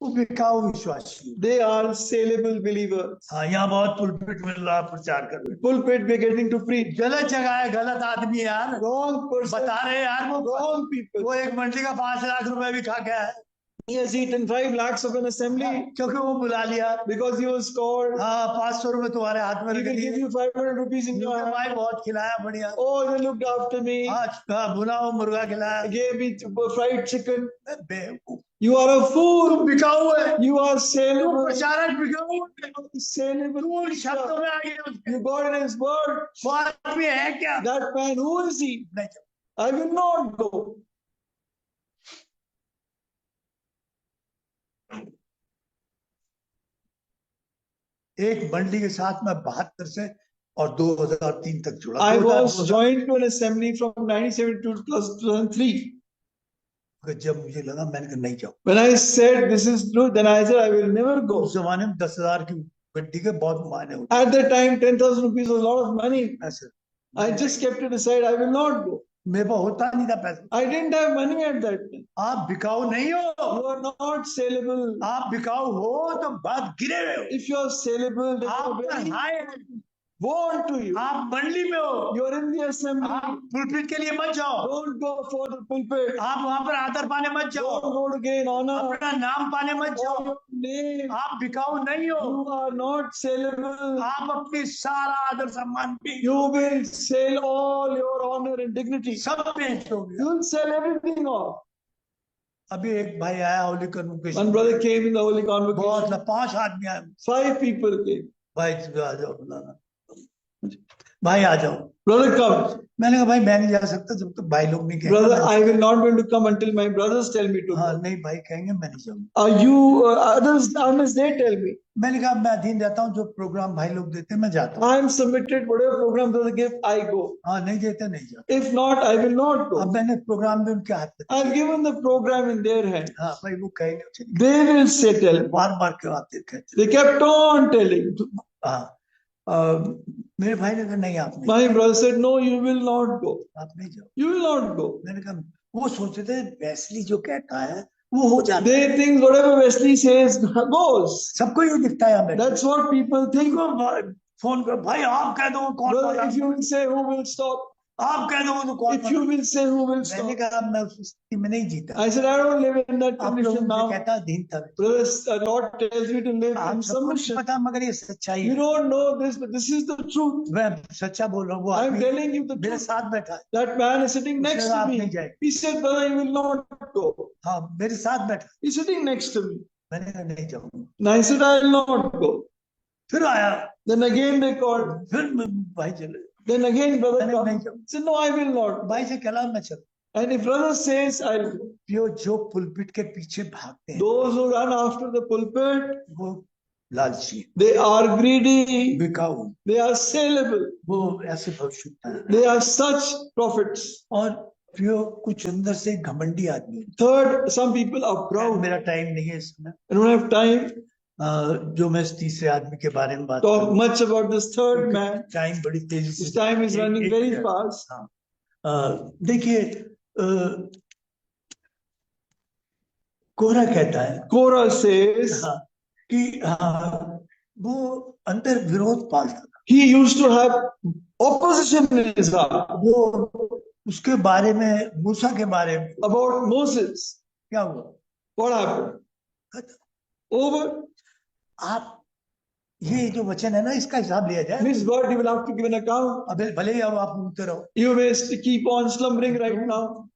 वो बिकाऊ विश्वासी। They are saleable believers. हाँ यहाँ बहुत पुलपिट मिल रहा प्रचार कर रहे। Pulpit, we're getting to preach. गलत जगह है, गलत आदमी है यार। Wrong person. बता रहे यार वो Wrong people. वो एक मंडी का 5 लाख रुपए भी खा गया है। He has eaten 5 lakhs of an assembly क्योंकि वो बुला लिया। because he was called. हाँ 500 रुपए तुम्हारे हाथ में He रख will give दिए। you 500 rupees in your hand. भाई बहुत खिलाया बढ़िया। Oh, they looked after me. हाँ भुना हुआ मुर्गा खिलाया। Gave me fried chicken. बेवकूफ, You are a तुम fool. बिकाऊ है। You are तुम saleable. प्रचारक बिकाऊ है। Saleable. तुम शब्दों में आ गए। You got in his word. वो आदमी है क्या? That man, who is he? नहीं, I will not go. एक मंडी के साथ मैं 72 से और 2003 तक जुड़ा। I was 2000 joined to an assembly from 97 to plus 2003. जब मुझे लगा मैंने कहा नहीं जाऊँ। When I said this is true, then I said I will never go. उस जमाने में 10,000 की मंडी के बहुत मायने होते At that time, 10,000 rupees was a lot of money. ऐसे। I just kept it aside. I will not go. मेरे पास होता नहीं था पैसा। I didn't have money at that time. आप बिकाऊ नहीं हो। You are not saleable. आप बिकाऊ हो तो बात गिरे हुए हो। If you are saleable, then आप you are very hi, born to you. आप मंडी में हो। You are in the assembly. आप पुलपिट के लिए मत जाओ। Don't go for the pulpit. आप वहां पर आदर पाने मत जाओ। Don't go to gain honor. अपना नाम पाने मत Or जाओ। your name. आप बिकाऊ नहीं हो। You are not saleable. आप अपनी सारा आदर सम्मान भी You will sell all your honor and dignity. सब बेच दोगे। You will sell everything off. अभी एक भाई आया Holi convocation. One brother came in the holy बहुत convocation. 5 आदमी आए। 5 people came. भाई आ जाओ बुलाना। भाई आ जाओ। Brother, come. मैंने कहा भाई मैं नहीं जा सकता जब तक भाई लोग नहीं Brother, कहेंगे। I will not going to come until my brothers tell me to हाँ go. नहीं भाई कहेंगे मैं नहीं जाऊंगा। You others, unless they tell me. मैंने कहा मैं अधीन रहता हूँ, जो प्रोग्राम भाई लोग देते हैं मैं जाता हूँ। I am submitted, whatever program they give, I go. हाँ नहीं देते नहीं जाता। If not, I will not go. अब मैंने प्रोग्राम भी उनके हाथ में। I've given the program in their hand. हाँ भाई वो कहेंगे चलिए। They will say, tell me. बार बार क्यों आते कहते। They kept on telling. हाँ मेरे भाई ने कहा नहीं आप नहीं, My brother said, no, you will not go. आप नहीं जाओ। You will not go. मैंने कहा वो सोचते थे वेस्ली जो कहता है वो हो जाता है। They think whatever Wesley says goes. सबको ये दिखता है हमें। That's what people think. Phone कर भाई आप कह दो कौन Brother, बोला? if you will say who will stop, आप कह दो तो कौन if you will say who will मैंने stop. कहा मैं उस स्थिति में नहीं जीता। I said, I don't live in that आप लोग condition मुझे now. कहता अधीनता में। Brother, the Lord tells me to live आप in सबको नहीं submission. पता मगर ये सच्चाई You है। don't know this, but this is the truth. मैं सच्चा बोल रहा हूँ। वो I'm आदमी telling you the मेरे truth. साथ बैठा है। That man is sitting next उसने to आप नहीं me. जाए। He said, brother, you will not go. हाँ मेरे साथ बैठा। He's sitting next to me. मैंने कहा नहीं जाऊंगा। And I said, I will not go. फिर आया, Then again they called. फिर भाई चले। Then again brother मैंने नहीं come. जाऊंगा। Said, no, I will not. भाई से कहला मैं चल। And if brother says, I'll go. जो पुलपिट के पीछे भागते हैं Those who run after the pulpit, वो लालची, they are greedy. बिकाऊ, They are saleable. वो ऐसे भविष्य है। They are such prophets. और जो कुछ अंदर से घमंडी आदमी। Third, some people are proud. मेरा टाइम नहीं है इसमें। I don't have time जो मैं इस तीसरे आदमी के बारे में बात to talk करूं। much about this third man. Time बड़ी तेजी His से time is running very fast. देखिए कोरा कहता है Korah says कि वो अंतर विरोध पालता था। he used to have opposition in his heart वो उसके बारे में, मूसा के बारे में about Moses. क्या हुआ? What happened? Over. आप ये जो वचन है ना इसका हिसाब लिया जाए। This word you will have to give an account. अब भले ही अब आप घूमते रहो, You may keep on slumbering right now.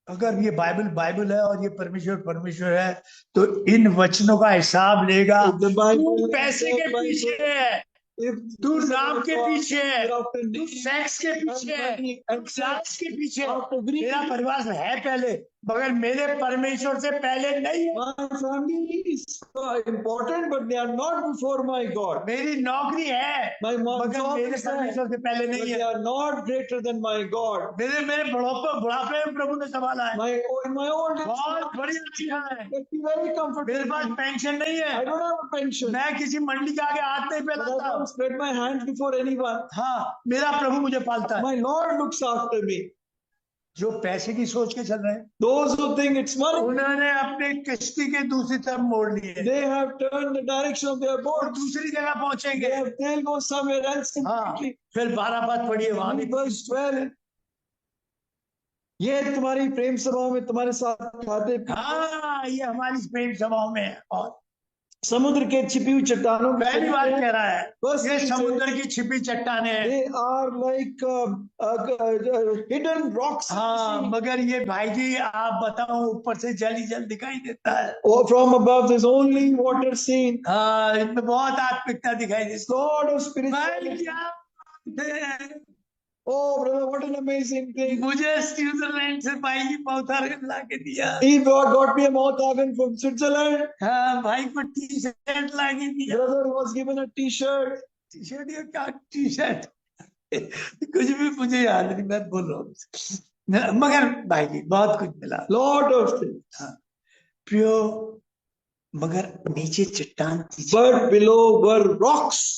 अगर ये बाइबल है और ये परमेश्वर है तो इन वचनों का हिसाब लेगा। The Bible, तू पैसे के पीछे है, If तू नाम के पीछे है, you're after तू name सेक्स के पीछे है, money तू and सेक्स के पीछे है। after greed, मेरा परिवार है पहले, मगर मेरे परमेश्वर से पहले नहीं है। my family is important, but they are not before my God. मेरी नौकरी है, My मगर job मेरे is there, परमेश्वर से पहले but नहीं they है। are not greater than my God. मेरे बुढ़ापे में प्रभु ने संभाला है। In my old age, बहुत बढ़िया चीज़ है। get me very मेरे comfortable. पास पेंशन नहीं I है, don't have a pension, मैं किसी मंडी के आगे हाथ नहीं but I फैलाता। don't spread my hands before anyone. हाँ, मेरा प्रभु मुझे पालता है। My Lord looks after me. जो पैसे की सोच के चल रहे हैं, Those who think it's money, उन्होंने अपने किश्ती के दूसरी तरफ मोड़ लिए, they have turned the direction of their और boat. दूसरी जगह पहुंचेंगे। They'll go somewhere else हाँ, completely. फिर 12 बात पढ़िए वहां भी। Verse 12. ये तुम्हारी प्रेम सभा में तुम्हारे साथ खाते पीते हाँ, ये हमारी प्रेम सभाओं में है। और समुद्र के छिपी हुई चट्टानों की पहली बात कह रहा है, बस ये इसे- समुद्र की छिपी चट्टाने हैं। They are like hidden rocks. हाँ, मगर ये भाई जी आप बताओ, ऊपर से जल ही जल दिखाई देता है। Oh, from above there's only water seen. हाँ, इनमें बहुत आत्मिकता दिखाई देती है। God of भाई spirituality. क्या बात है। Oh, brother, what an amazing thing. मुझे स्विट्जरलैंड से भाई की पौधार ला के दिया। He got me a mouth organ from Switzerland. हाँ, भाई को टी शर्ट ला के दिया। Brother was given a t-shirt. T shirt या क्या टी शर्ट, कुछ भी मुझे याद नहीं, मैं बोल रहा हूँ। मगर भाई जी बहुत कुछ मिला। Lot of things. हाँ, प्रियो, मगर नीचे चट्टान थी, But below were rocks.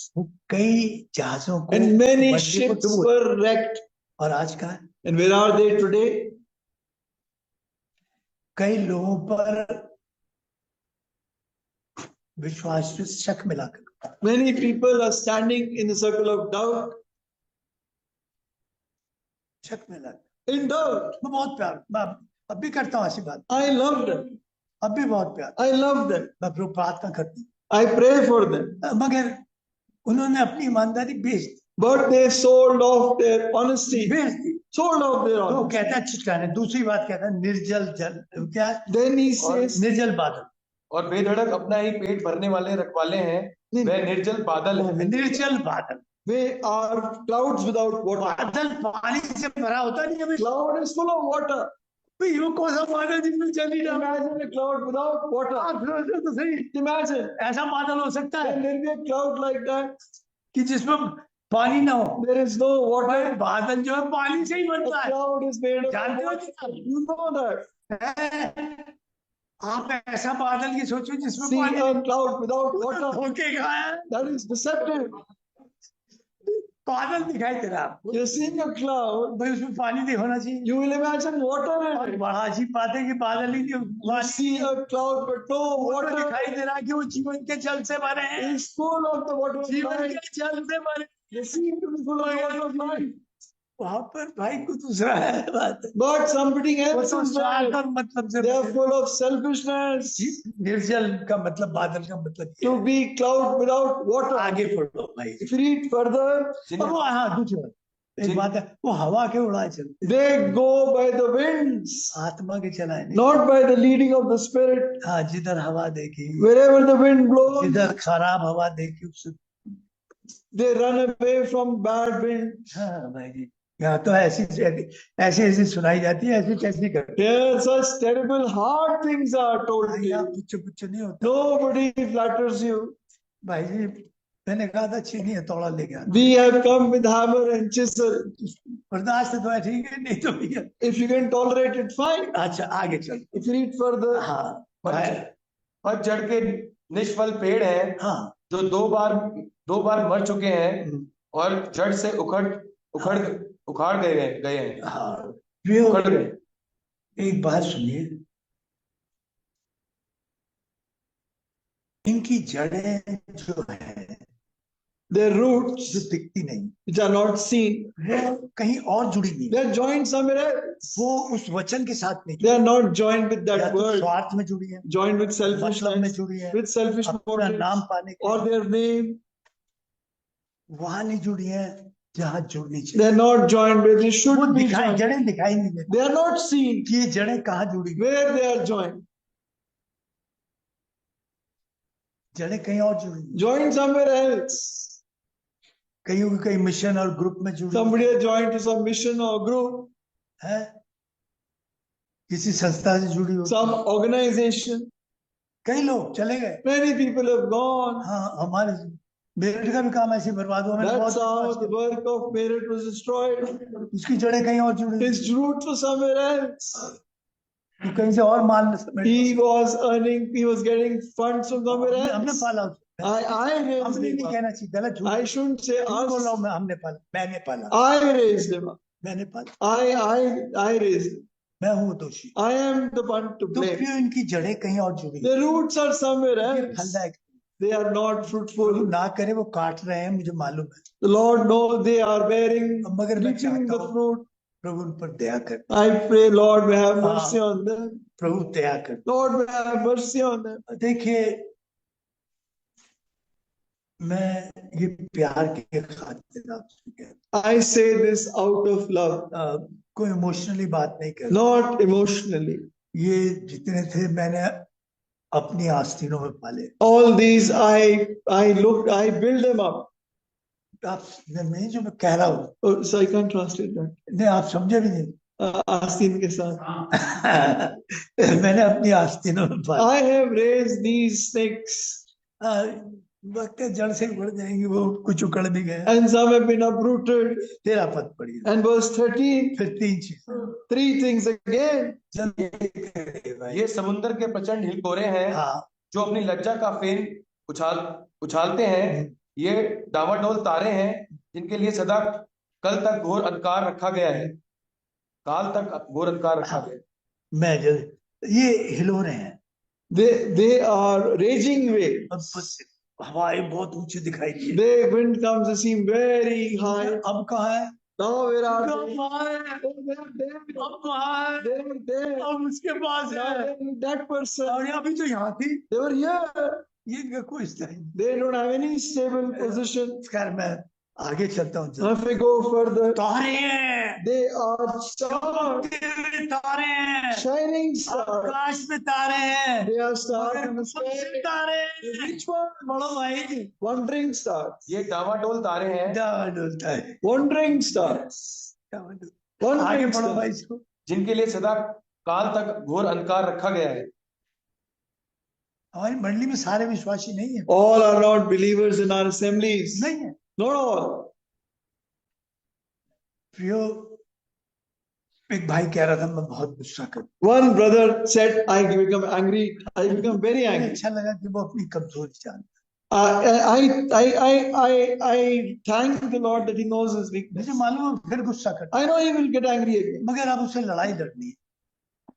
कई जहाजों को, And many बंदे को ships डुबो- were wrecked. और आज का And where are they today? कई लोगों पर विश्वास से शक मिलाकर, Many people are standing in the circle of doubt. शक मिलाकर, In doubt. मैं बहुत प्यार, मैं अब भी करता हूँ ऐसी बात, I love them. अब भी बहुत प्यार, I love them. मैं प्रभु प्रार्थना करती I pray for them. हूँ। मगर उन्होंने अपनी ईमानदारी बेच दी, But they sold off their honesty. बेच दी। Sold off their तो honesty. कहता है चिटकाने, दूसरी बात कहता है निर्जल जल, क्या है? Then he और says, निर्जल बादल, और बेधड़क अपना ही पेट भरने वाले रखवाले हैं, वह निर्जल बादल है। निर्जल बादल, we are clouds without water. बादल पानी से भरा होता नहीं है। Cloud is full of water. भाई वो कौन सा बादल जिसमें जल ही ना, Imagine a cloud without water. आप सोचो तो सही, Imagine. ऐसा बादल हो सकता है Can there be a cloud like that? कि जिसमें पानी ना हो? There is no भाई water. बादल जो है पानी से ही A बनता है। cloud is made of जानते हो water. क्या? You know that. आप ऐसा बादल की सोचो जिसमें See पानी a cloud without water. होके कहा है, That is deceptive. बादल दिखाई दे रहा है आपको, You're seeing a cloud. भाई उसमें पानी नहीं होना चाहिए। You will imagine water in और it. बड़ा अजीब बात है कि बादल ही नहीं, You पानी see a cloud but no वो तो water. दिखाई दे रहा है कि वो जीवन के जल से भरे हैं, Is full of the water of जीवन life. के जल से भरे। They seem to be full of water of life. वहां पर भाई को दूसरा है बात, But something वो else तो is स्वार्थ there. और मतलब से They are भरे। full of selfishness. निर्जल का मतलब, बादल का मतलब ये To है। be cloud without water. आगे पढ़ो भाई। If you read further, अब वो, हाँ दूसरी बात, एक बात है, वो हवा के उड़ाए चलते, they go by the winds, आत्मा के चलाए नहीं। not by the leading of the Spirit. हाँ, जिधर हवा देखी, Wherever the wind blows, जिधर खराब हवा देखी उससे, they run away from bad wind. हाँ भाई जी, यहाँ तो ऐसी ऐसी सुनाई जाती है, ऐसी कैसी करते There such terrible hard things are told to हैं, you. पुच्छ पुच्छ नहीं होता। Nobody flatters you. भाई जी मैंने कहा था चीनी है, तोड़ा ले गया, We have come with hammer and chisel. बर्दाश्त तो है, ठीक है, नहीं तो भैया। If you can tolerate it, fine. अच्छा आगे चल। If you read furtर, हाँ और जड़ के निष्फल पेड़ है, हाँ, जो दो बार मर चुके हैं और जड़ से उखाड़ गए हैं, हाँ। उखड़ गए। एक बात सुनिए, इनकी जड़ें जो है, their roots, जो दिखती नहीं, which are not seen, वो कहीं और जुड़ी नहीं, they are joined somewhere else. वो उस वचन के साथ नहीं They जुड़ी, are not joined with या that तो word, स्वार्थ में जुड़ी है, joined with मतलब में selfishness, जुड़ी है, with selfish अपना motives, नाम पाने के or their name. वहां नहीं जुड़ी है जहां जुड़नी They चाहिए। are not joined where they वो should be दिखाई, joined. जड़ें दिखाई नहीं देती They are not seen कि ये जड़ें कहाँ जुड़ी, where they are joined. जड़ें कहीं और जुड़ी हैं। Joined somewhere else. कईयों की कई मिशन और ग्रुप में जुड़ी Somebody has joined to some mission or group, है, किसी संस्था से जुड़ी हो, some organization. कई लोग चले गए। Many people have gone. हाँ, हमारे मेरिट का भी काम ऐसे बर्बाद हुआ। मैंने That's how बहुत the work of merit was destroyed. उसकी जड़ें कहीं और जुड़ी, His root was somewhere else. तो कहीं से और माल समेट, He was getting funds from somewhere हमने else. पाला उसे। I raised हमने नहीं him up. कहना चाहिए, गलत झूठ I shouldn't say बोल रहा us. हूँ मैं, हमने पाला, मैंने पाला, I raised him up. मैंने पाला, I raised him. मैं हूँ दोषी। I am the one to तो blame. फिर इनकी जड़ें कहीं और जुड़ी, The roots are somewhere ये else. फलदायक They are not Prabhu fruitful. ना करे वो काट रहे हैं, मुझे मालूम है, The Lord knows they are bearing, मगर मैं reaping चाहता the हूँ fruit. प्रभु उन पर दया कर, I pray, Lord, may have mercy on them. प्रभु दया कर। Lord, may have mercy on them. देखिए, मैं ये प्यार के खातिर आपसे कहता I say this out of love, हूँ, कोई इमोशनली बात नहीं कर, not emotionally. ये जितने थे मैंने अपनी आस्तीनों में पाले। All these I build them up. आप नहीं, जो मैं कह रहा हूँ, Oh, so I can't translate that. नहीं आप समझे भी नहीं। आस्तीन के साथ. मैंने अपनी आस्तीनों में पाले। I have raised these snakes, वक्त जड़ से बढ़ जाएंगी, वो कुछ उकड़ भी गए। and some have been uprooted. तेरा पद पड़ी, And verse 13, फिर तीन चीज, 3 things again. ये समुद्र के प्रचंड हिलकोरे हैं हाँ, जो अपनी लज्जा का फेन उछालते हैं। ये डावाडोल तारे हैं जिनके लिए सदा कल तक घोर अंधकार रखा गया है, काल तक घोर अंधकार रखा गया है। मैं ये हिलो रहे हैं, They are raging waves. अब बस हवाएं बहुत ऊंची दिखाई दी। The wind comes, they seem very high. अब कहाँ है? Now where are they? अब वहाँ है, अब वहाँ है, They were there. अब उसके पास Now है, they're with that person. और अभी तो यहाँ थी, They were here. ये इनका कोई नहीं। They don't have any stable position. खैर मैं आगे चलता हूँ। Now if we go further, तारे हैं, they are stars, चमकते हुए तारे हैं, shining stars. आकाश में तारे हैं, They are stars in the कौन से sky. तारे हैं? Which one? बड़ो भाई, Wandering stars. ये डावाडोल तारे हैं डावा डोलता है, Wandering stars. डावा डोलता है। आगे Wandering बढ़ो भाई stars. इसको। जिनके लिए सदा काल तक घोर अंधकार रखा गया है। हमारी मंडली में सारे विश्वासी नहीं है, All are not believers in our assemblies. नहीं है। Not all. प्रियो, एक भाई कह रहा था मैं बहुत गुस्सा कर, One brother said, I become angry. I become very मुझे angry. अच्छा लगा कि वो अपनी कमजोरी जानता I thank the Lord that He knows His है। weakness. मुझे मालूम है वो फिर गुस्सा करता I know He will get angry again. है, मगर अब उसे लड़ाई लड़नी है,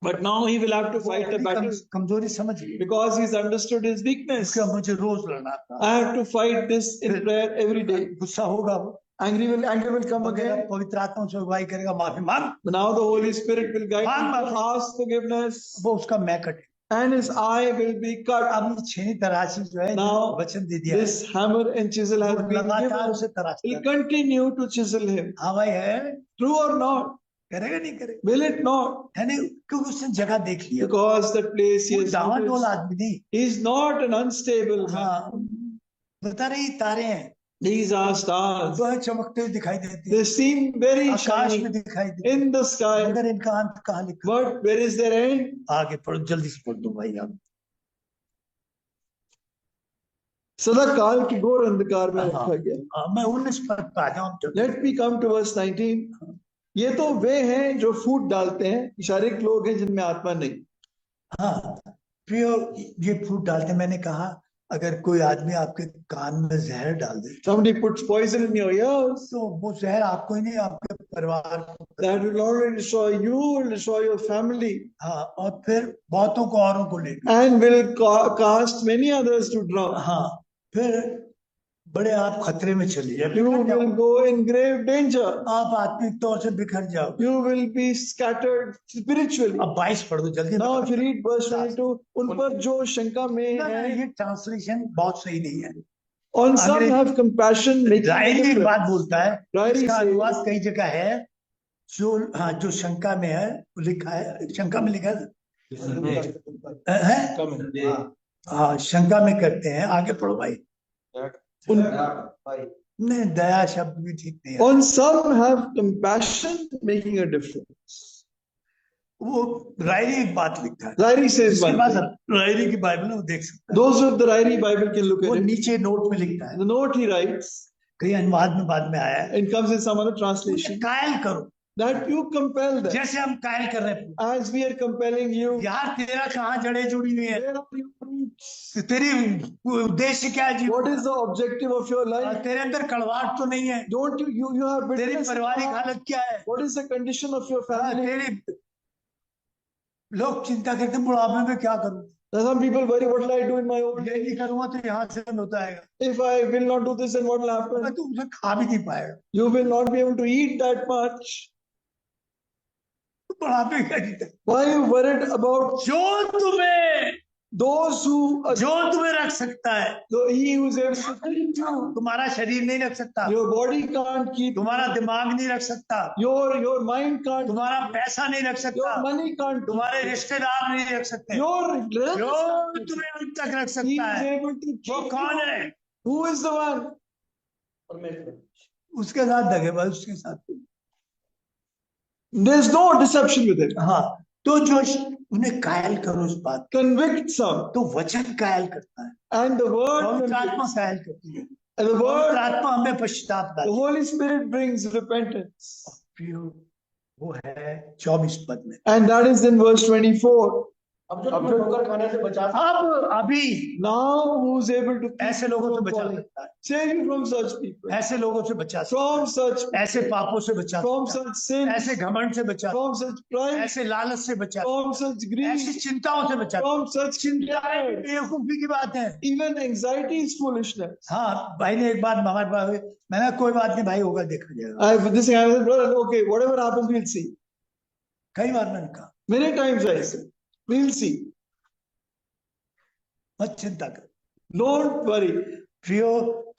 But now He will have to fight a battle कमजोरी समझ गई, because He's understood His weakness. उसका मुझे रोज लड़ना था। I have to fight this in prayer every day. गुस्सा होगा वो, Anger will come मगर again. अब पवित्र आत्मा से अगुवाई करेगा, माफी मांग, But now the Holy Spirit will guide Maan, him to ask forgiveness, वो उसका मैं कटे। and his eye will be cut. अब ये छेनी तराशी जो है, Now, वचन दे दिया है, This hammer and chisel has वो been लगातार given. उसे तराशता Will है। continue to chisel him. हाँ भाई है, True or not? करेगा नहीं करेगा, Will it not? है नहीं, क्योंकि उसने जगह देख लिया, Because that place he वो has डावाडोल noticed. आदमी नहीं। He is not an unstable man. हाँ, बता रही तारे हैं, These are stars. वह चमकते हुए दिखाई देते They हैं, seem very आकाश में shining दिखाई देते हैं, in the sky. मगर इनका अंत कहाँ लिखा? But where is their end? आगे पढ़ो, जल्दी से पढ़ दो भाई आप। सदा काल की घोर अंधकार में हाँ, रखा गया. मैं 19 पद पे आ जाऊँ। Let me come to verse 19. ये तो वे हैं जो फूट डालते हैं, शारीरिक लोग हैं जिनमें आत्मा नहीं. हाँ प्रियो, ये फूट डालते, मैंने कहा अगर कोई आदमी आपके कान में जहर डाल दे, Somebody puts poison in your ears. तो वो जहर आपको ही नहीं, आपके परिवार को, That will not only destroy you, will destroy your family, हाँ, और फिर बहुतों को औरों को ले, and will cast many others to drown. हाँ, फिर बड़े आप खतरे में चले जाए, You will go in grave danger. आप आत्मिक तौर से बिखर जाओ। You will be scattered spiritually. अब 22 पढ़ दो जल्दी। Now if you read verse 22, उन पर जो शंका में है, ये ट्रांसलेशन बहुत सही नहीं है। on some have compassion, diary एक बात बोलता है, Diary इसका says- अनुवाद कई जगह है, जो हाँ जो शंका में है लिखा है, शंका में लिखा है, हाँ शंका में करते हैं। आगे पढ़ो भाई। नहीं, दया शब्द भी ठीक नहीं है। On some have compassion, making a difference. वो रायरी एक बात लिखता है, Ryrie says जिसके one पास thing. रायरी की बाइबल है वो देख सकता है। Those with the Ryrie Bible can look वो at it. नीचे नोट में लिखता है, The note he writes, कई अनुवाद में बाद में आया है, it comes in some other उन्हें translation, कायल करो that you compel them जैसे हम कायल कर रहे हैं। as we are compelling you. यार तेरा कहाँ जड़ें जुड़ी हुई है? Where are your roots? तेरी उद्देश्य क्या है जीवन What का? is the objective of your life? तेरे अंदर कड़वाहट तो नहीं है? Don't you have तेरी bitterness in your पारिवारिक heart? हालत क्या है? What is the condition of your family? तेरी लोग चिंता करते हैं, बुढ़ापे में क्या करूं? Some people worry, what will I do in my old ये age? नहीं करूंगा तो यहाँ से होता है, If I will not do this, then what will happen? मैं तो उसे खा भी नहीं पाएगा। You will not be able to eat that much. बुढ़ापे का जीता, Why are you worried about जो तुम्हें जो तुम्हें रख सकता है, he who is able to keep you? तुम्हारा शरीर नहीं रख सकता, Your body can't keep you. तुम्हारा दिमाग नहीं रख सकता, Your mind can't. तुम्हारा पैसा नहीं रख सकता, Your money can't. तुम्हारे रिश्तेदार नहीं रख सकते। Your जो relatives. तुम्हें अंत तक रख He सकता is है able to वो keep कौन you. है? Who is the one? उसके साथ दगेबाज, उसके साथ। There's no deception with it. हाँ, तो जो उन्हें कायल करो उस बात, Convict some. तो वचन कायल करता है, And the word, पवित्र आत्मा कायल करती है, and the पवित्र word, आत्मा हमें पश्चाताप the लाती Holy Spirit brings repentance. है। वो है 24 पद में। And that is in verse 24. अब जो तुम्हें ठोकर खाने से बचा अब अभी Now who is able to keep ऐसे you लोगों से from बचा falling? सकता है, Save you from such people. ऐसे लोगों से बचा सकता From such, है, ऐसे पापों से बचा from सकता such sin, है, ऐसे घमंड से बचा सकता from such pride, है, ऐसे लालच से बचा सकता from such है, ऐसी greed, चिंताओं से बचा सकता from such है। चिंताएं cares. बेवकूफी की बात है। Even anxiety is foolishness. हाँ, भाई ने एक बात हमारे पास, मैंने कोई बात नहीं भाई, होगा देखा जाएगा। I with this thing, I said, brother, okay, whatever happens, we'll see. कई बार मैंने कहा Many times I said, we'll see. मत चिंता कर, Don't worry. प्रियो,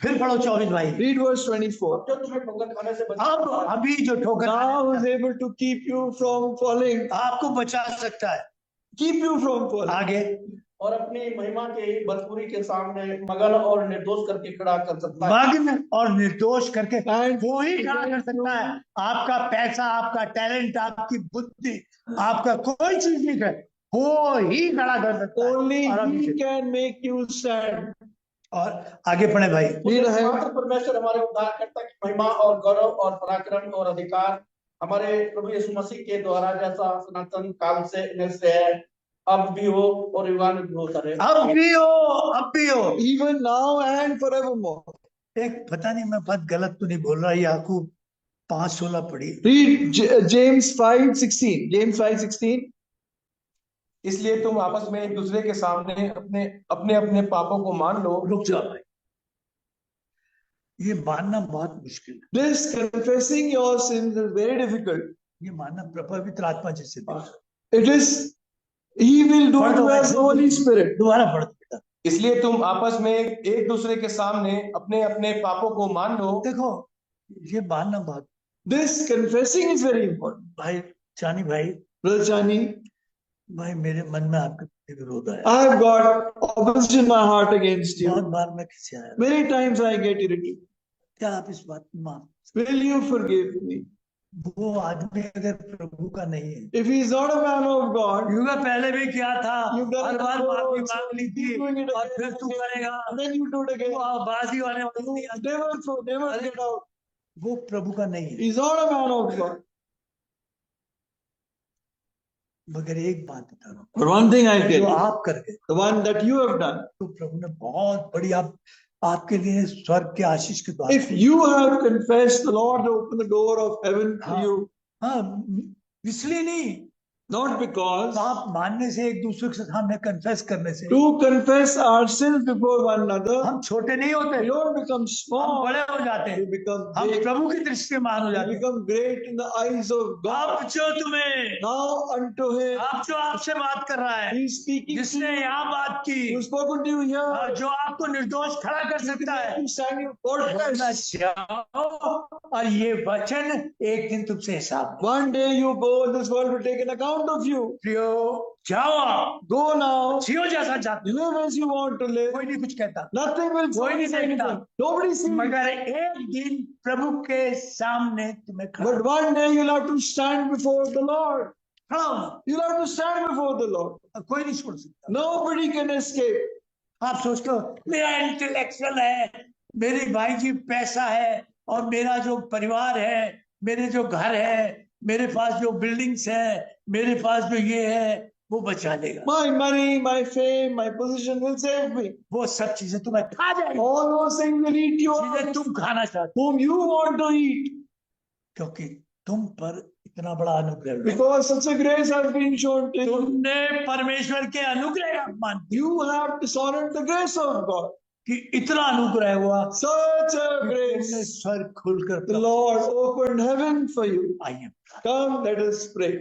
फिर पढ़ो 24 भाई। Read verse 24. जो तुम्हें ठोकर खाने से बचा अब अभी जो ठोकर Now who is able to keep you from falling, आपको बचा सकता है, keep you from falling. आगे और अपनी महिमा के भरपूरी के सामने मगन और निर्दोष करके खड़ा कर सकता है। मग्न और निर्दोष करके And वो ही खड़ा कर सकता है। आपका पैसा, आपका टैलेंट, आपकी बुद्धि, आपका कोई चीज नहीं है, वो ही खड़ा कर सकता है। only और अभी he can make you stand. और आगे पढ़े भाई। Read ahead. मात्र परमेश्वर हमारे उद्धारकर्ता की महिमा और गौरव और पराक्रम और अधिकार हमारे प्रभु यीशु मसीह के द्वारा जैसा सनातन काल से है, अब भी हो और युगान भी होता रहे। अब भी हो, अब भी हो। Even now and forevermore. एक पता नहीं मैं बात गलत तो नहीं बोल रहा, याकूब 5:16 पढ़ी। Read James 5:16. James 5:16. इसलिए तुम आपस में एक दूसरे के सामने अपने अपने अपने पापों को मान लो। रुक जाओ भाई, ये मानना बहुत मुश्किल है, This confessing your sins is very difficult. ये मानना पवित्र आत्मा जैसे दे। It is, he will do it as the Holy Spirit. दोबारा पढ़ बेटा। इसलिए तुम आपस में एक दूसरे के सामने अपने अपने पापों को मान लो। देखो, ये मानना बहुत, This confessing is very important. भाई चानी भाई, Brother Chani, भाई मेरे मन में आपके प्रति विरोध है। I have got opposition in my heart against बहुत you. बार मैं किसी आया, Many times I get irritated. क्या आप इस बात में माफ? Will you forgive me? वो आदमी अगर प्रभु का नहीं है, If he is not a man of God, युगा पहले भी किया था, you've done हर it बार माफी before, मांग ली थी, keep doing it और again फिर and तू again, करेगा, and then you do it again. वो बाजी वाले वाली नहीं आती। Never get out. वो प्रभु का नहीं है। He's not a man of God. मगर एक बात बता रहा हूँ, But one thing I tell जो you, आप कर गए, the one that you have done, तो प्रभु ने बहुत बड़ी आपके लिए स्वर्ग के आशीष के द्वार। if you have confessed, the Lord will open the door of heaven to हाँ। you. हाँ, इसलिए नहीं, Not because पाप मानने से, एक दूसरे के सामने कन्फेस करने से to confess our sins before one another, हम छोटे नहीं होते, we don't become हम small, बड़े हो जाते we हैं, become हम big, प्रभु की दृष्टि में महान हो we जाते हैं। become great in the eyes of अब God. जो तुम्हें, Now unto him, अब जो आपसे बात कर रहा है, he is speaking to जिसने you, यहाँ बात की, who has spoken to you here, जो आपको निर्दोष खड़ा कर सकता है, you stand your बोलना faultless. जाओ और ये वचन एक दिन तुमसे हिसाब लेगा। One day you go, this world will take an account want of you. प्रियो जाओ आप, Go now. जियो जैसा चाहते हो, Live as you want to live. कोई नहीं कुछ कहता, Nothing will कोई नहीं say देखता। anything. Nobody sees. मगर एक दिन प्रभु के सामने तुम्हें खड़ा But one day you'll have to stand before the Lord. खड़ा होना, You'll have to stand before the Lord. कोई नहीं छोड़ सकता। Nobody can escape. आप सोचते हो मेरा इंटेलेक्चुअल है, मेरे भाई जी पैसा है, और मेरा जो परिवार है, मेरे जो घर है, मेरे पास जो बिल्डिंग्स है, मेरे पास जो ये है, वो बचा लेगा। My money, my fame, my position will save me. वो सब चीजें तुम्हें खा जाएगा, All those things will eat you चीजें up. तुम खाना चाहते Whom you want to eat. हो, क्योंकि तुम पर इतना बड़ा अनुग्रह है। Because such a grace has been shown to you. तुमने परमेश्वर के अनुग्रह का अपमान किया, You have dishonored the grace of God. कि इतना अनुग्रह हुआ, Such a तुमने grace. स्वर्ग खोलकर The Lord opened heaven for you. आइए Come, let us pray.